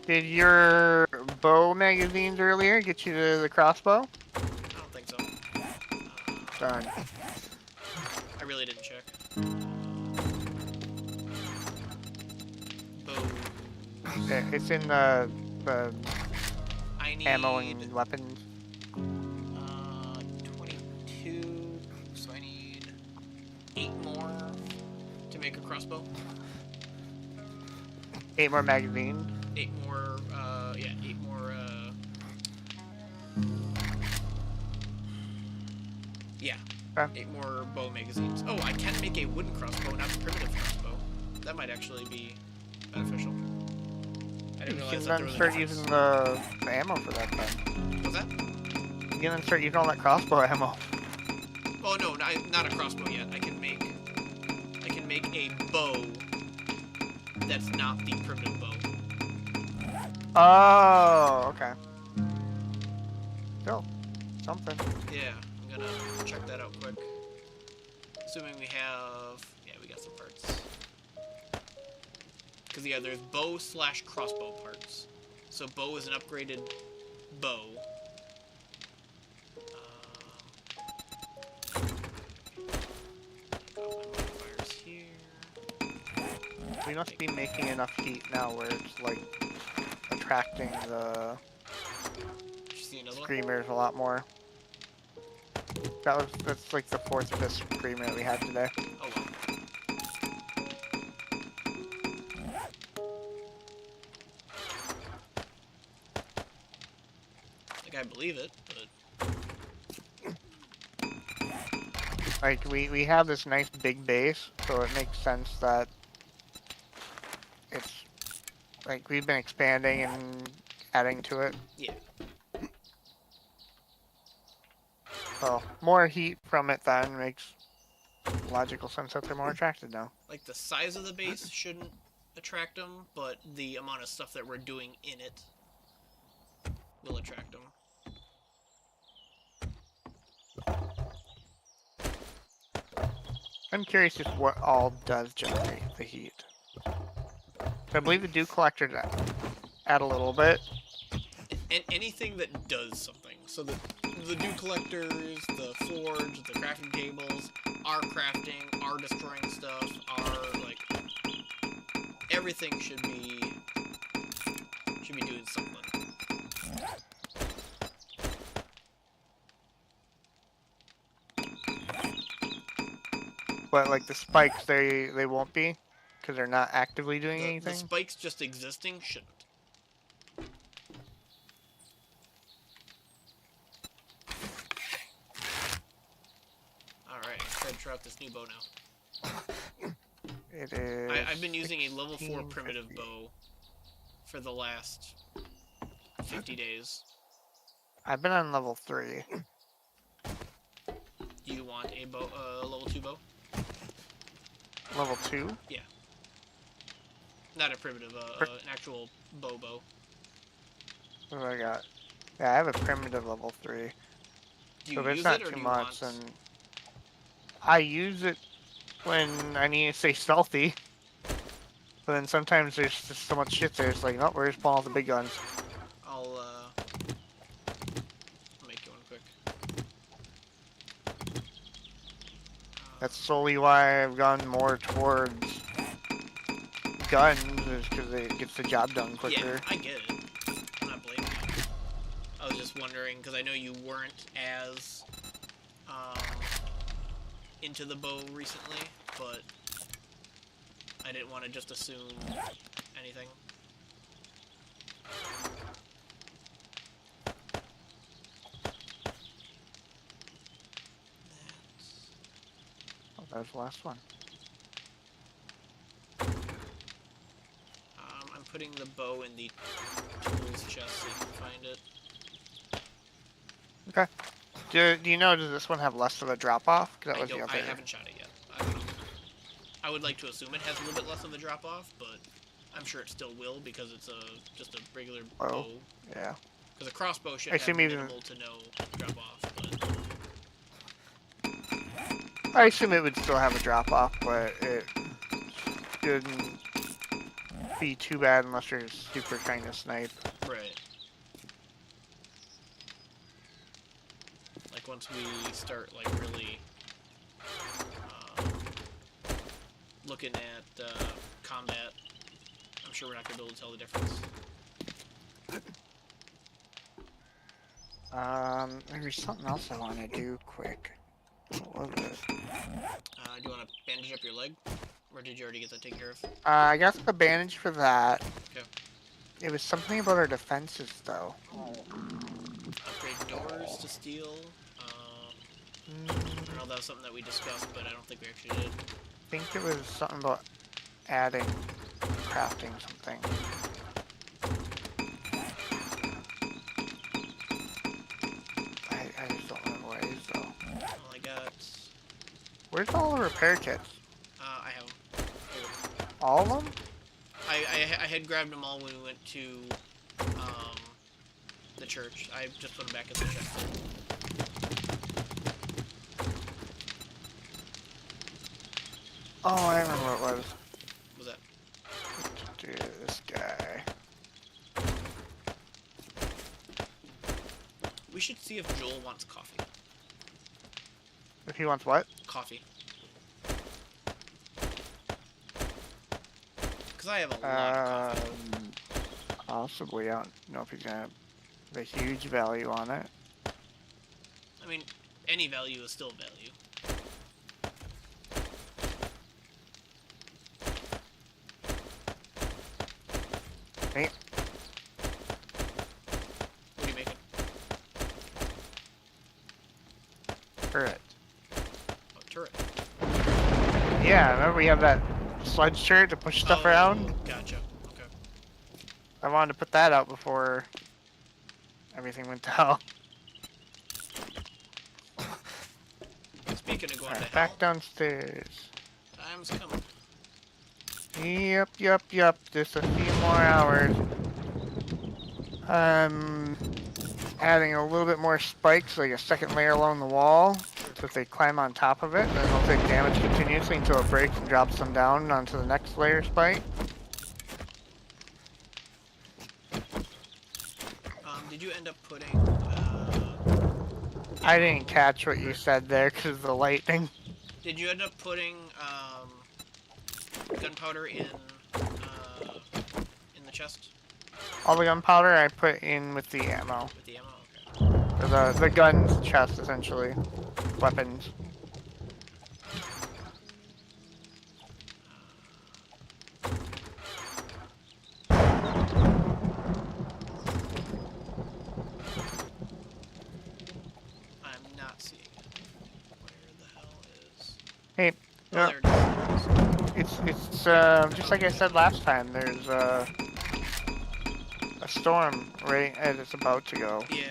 Did your bow magazines earlier get you to the crossbow? I don't think so. Darn. I really didn't check. Yeah, it's in the I need ammo and weapons. 22, so I need 8 more to make a crossbow. 8 more magazines. 8 more, 8 more, yeah. Okay. 8 more bow magazines. Oh, I can make a wooden crossbow, not the primitive crossbow. That might actually be beneficial. I didn't realize that there was a start difference. using the ammo for that then. What's that? You can then start using all that crossbow ammo. Oh no, not a crossbow yet. I can make a bow that's not the primitive bow. Oh, okay. Still, something. Yeah, I'm gonna check that out quick. Assuming we have, yeah, we got some parts. Because yeah, there's bow/crossbow parts. So bow is an upgraded bow. Got my modifiers here. We must be making enough heat now where it's like attracting the Did you see another one? screamers a lot more. That's like the 4th or 5th screamer that we had today. Oh well. Like I believe it, but Like we have this nice big base, so it makes sense that it's like we've been expanding and adding to it. yeah. So more heat from it then makes logical sense that they're more attracted now. Like the size of the base shouldn't attract them, but the amount of stuff that we're doing in it will attract them. I'm curious just what all does generate the heat. So I believe the dew collector add a little bit. And anything that does something. So the dew collectors, the forge, the crafting tables, are crafting, are destroying stuff, are like everything should be doing something. But like the spikes, they won't be because they're not actively doing The anything. spikes just existing shouldn't. Alright, let's try out this new bow now. It is. I've been using a level 4 primitive 1650. bow for the last 50 days. I've been on level 3. Do you want a bow, level 2 bow? Level 2? Not a primitive, an actual bow. What do I got? Yeah, I have a primitive level 3. Do you So if it's use not it or too do you much, want... then I use it when I need to stay stealthy. But then sometimes there's just so much shit there. It's like, no, we're just pulling out the big guns. I'll make you one quick. That's solely why I've gone more towards guns, is because it gets the job done quicker. Yeah, I get it. I'm not blaming you. I was just wondering, because I know you weren't as into the bow recently, but I didn't want to just assume anything. Oh, that was the last one. I'm putting the bow in the tools chest so you can find it. Okay. Do you know, does this one have less of a drop-off? I haven't shot it yet. I would like to assume it has a little bit less of a drop-off, but I'm sure it still will because it's just a regular bow. Yeah. Because a crossbow should have minimal to no drop-off, but... I assume it would still have a drop-off, but it shouldn't be too bad unless you're super trying to snipe. Right. Like, once we start, like, really looking at combat, I'm sure we're not going to be able to tell the difference. There's something else I want to do quick. What was it? Do you want to bandage up your leg? Or did you already get that taken care of? I got the bandage for that. Okay. It was something about our defenses, though. Upgrade doors to steel. I don't know if that was something that we discussed, but I don't think we actually did. I think it was something about adding, crafting something. I just don't remember what it is, though. Well, I got... Where's all the repair kits? I have them. All of them? I had grabbed them all when we went to the church. I just put them back in the chest. Oh, I remember what it was. What was that? Let's do this guy. We should see if Joel wants coffee. If he wants what? Coffee. Because I have a lot of coffee. Possibly. I don't know if he's gonna have a huge value on it. I mean, any value is still value. Hey. What are you making? Turret. Oh, turret. Yeah, remember we have that sledge turret to push stuff around? Gotcha. Okay. I wanted to put that out before everything went to hell. Speaking of going to hell, Back downstairs. time's coming. Yep. Just a few more hours. Adding a little bit more spikes, like a second layer along the wall. So if they climb on top of it, then they'll take damage continuously until it breaks and drops them down onto the next layer spike. Did you end up putting, I didn't catch what you said there because of the lightning. Did you end up putting, gunpowder in the chest? All the gunpowder I put in with the ammo. With the ammo? Okay. Or the gun's chest, essentially. Weapons. I'm not seeing it. Where the hell is... Hey, Oh, there it is. it's just like I said last time, there's a storm right as it's about to go. Yeah.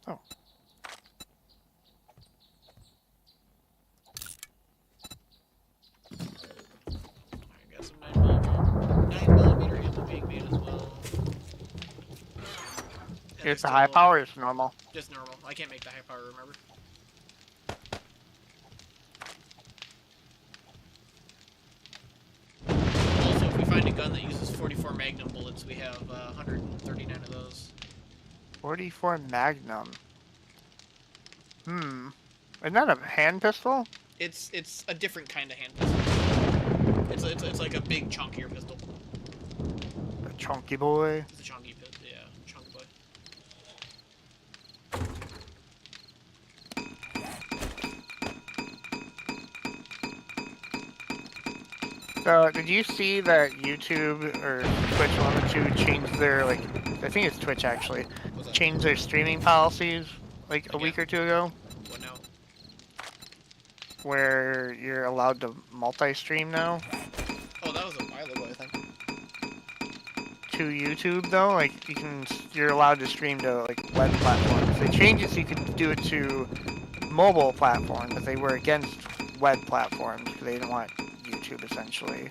Oh. I got some 9mm ammo being made as well. And It's there's a high still- power, it's normal. Just normal. I can't make the high power, remember? Also, if we find a gun that uses 44 Magnum bullets, we have 139 of those. 44 Magnum. Isn't that a hand pistol? It's a different kind of hand pistol. It's like a big chunkier pistol. A chunky boy. It's a chunky pistol, yeah, chunky boy. So, did you see that YouTube or Twitch wanted to change their, like, I think it's Twitch actually, What's that? change their streaming policies, like, a week or two ago? What now? Where you're allowed to multi-stream now? Oh, that was a while ago, I think. To YouTube, though? Like, you're allowed to stream to, like, web platforms. They changed it so you could do it to mobile platforms, but they were against web platforms, because they didn't want YouTube, essentially.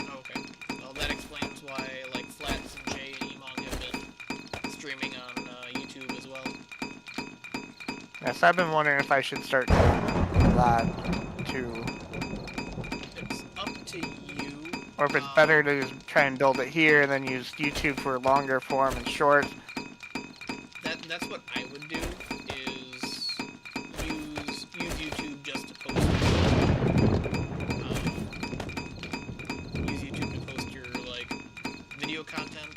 Oh, okay. Well, that explains why, like, Flats and Jay and Emong have been streaming on YouTube as well. Yes, I've been wondering if I should start doing that, too. It's up to you. Or if it's better to just try and build it here, and then use YouTube for longer form and short. That's what I would do, is use YouTube just to post use YouTube to post your, like, video content,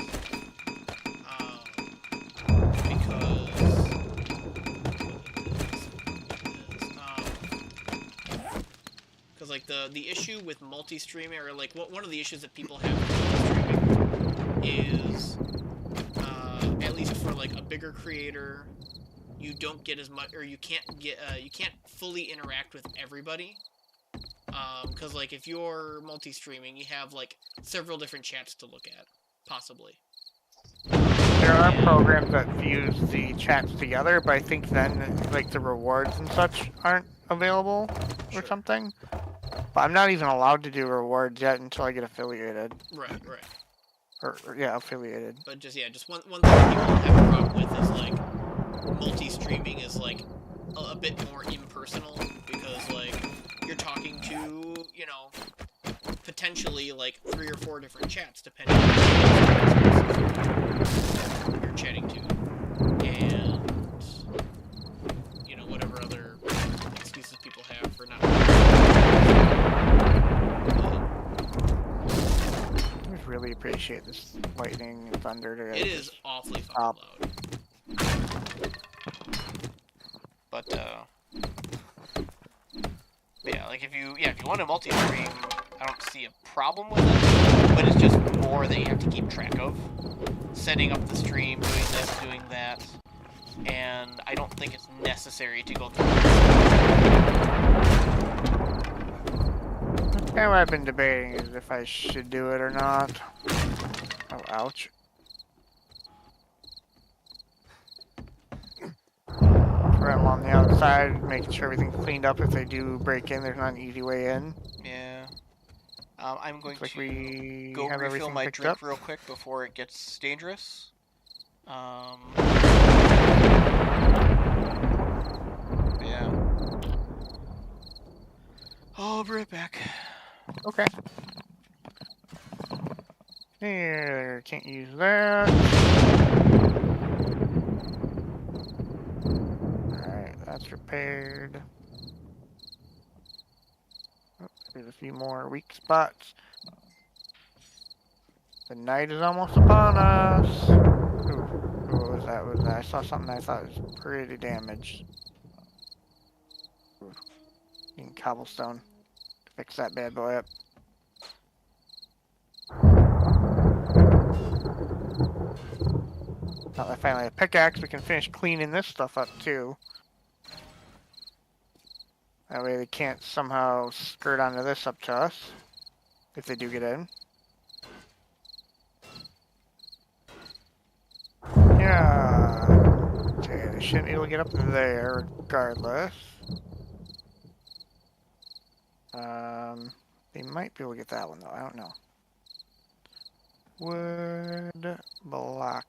because like the issue with multi-streaming, or like one of the issues that people have with multi-streaming is, at least for like a bigger creator, you don't get as much, or you can't fully interact with everybody. Because like if you're multi-streaming, you have like several different chats to look at, possibly. There are programs that fuse the chats together, but I think then, like, the rewards and such aren't available or something. But I'm not even allowed to do rewards yet until I get affiliated. Right. Or yeah, affiliated. But just one thing that people have a problem with is like multi-streaming is like a bit more impersonal, because like you're talking to, you know, potentially like 3 or 4 different chats depending on who you're chatting to, and you know, whatever other excuses people have for not. I just really appreciate this lightning and thunder today. It is awfully fucking loud. But yeah, like if you want to multi-stream, I don't see a problem with it, but it's just more that you have to keep track of. Setting up the stream, doing this, doing that, and I don't think it's necessary to go through this. Kind of what I've been debating is if I should do it or not. Oh, ouch. Run along the outside, making sure everything's cleaned up. If they do break in, there's not an easy way in. Yeah. I'm going Looks like we go have refill everything my picked drink up. real quick before it gets dangerous. Yeah. I'll be right back. Okay. Here, can't use that. Alright, that's repaired. Oh, there's a few more weak spots. The night is almost upon us. Ooh, what was that? What was that? I saw something I thought was pretty damaged. Ooh, need cobblestone to fix that bad boy up. Now that I finally have a pickaxe, we can finish cleaning this stuff up too. That way they can't somehow skirt onto this up to us, if they do get in. Yeah. Okay, they shouldn't be able to get up there regardless. They might be able to get that one though, I don't know. Wood block.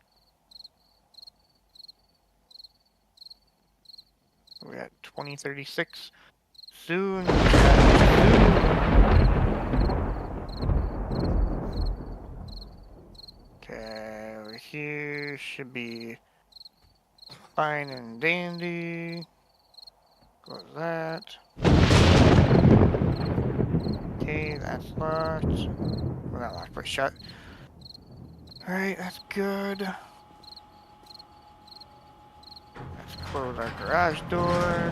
We're at 2036. Soon. Okay, over here should be fine and dandy. Close that. Okay, that's locked. Well, not locked, but shut. Alright, that's good. Let's close our garage door.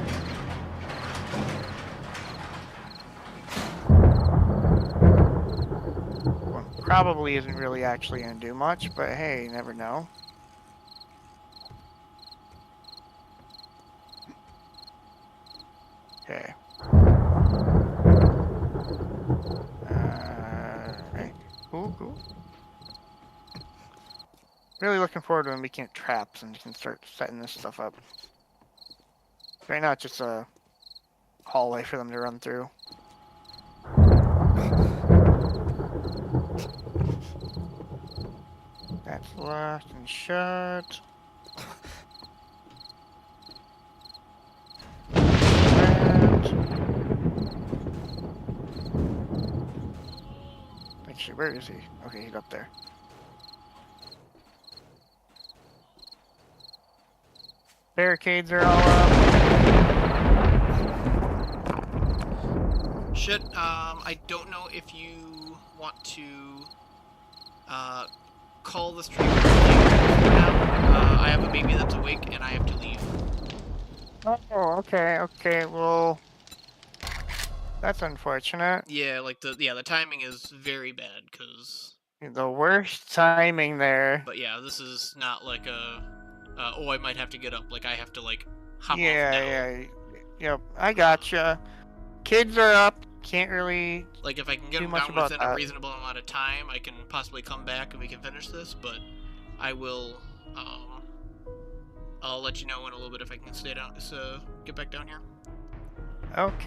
One probably isn't really actually going to do much, but hey, you never know. Okay. Right. Cool. Really looking forward to when we can get traps and can start setting this stuff up. Right now it's just a hallway for them to run through. That's locked and shut. Actually, where is he? Okay, he's up there. Barricades are all up. Shit, I don't know if you want to, call the stream now. I have a baby that's awake and I have to leave. Oh, okay, well... That's unfortunate. Yeah, like, the timing is very bad, because... The worst timing there. But yeah, this is not like a, oh, I might have to get up. Like, I have to, like, hop off now. Yeah. Yep, I gotcha. Kids are up. Can't really Like, if I can get them down within a reasonable amount of time, I can possibly come back and we can finish this, but I will, I'll let you know in a little bit if I can stay down, so get back down here. Okay.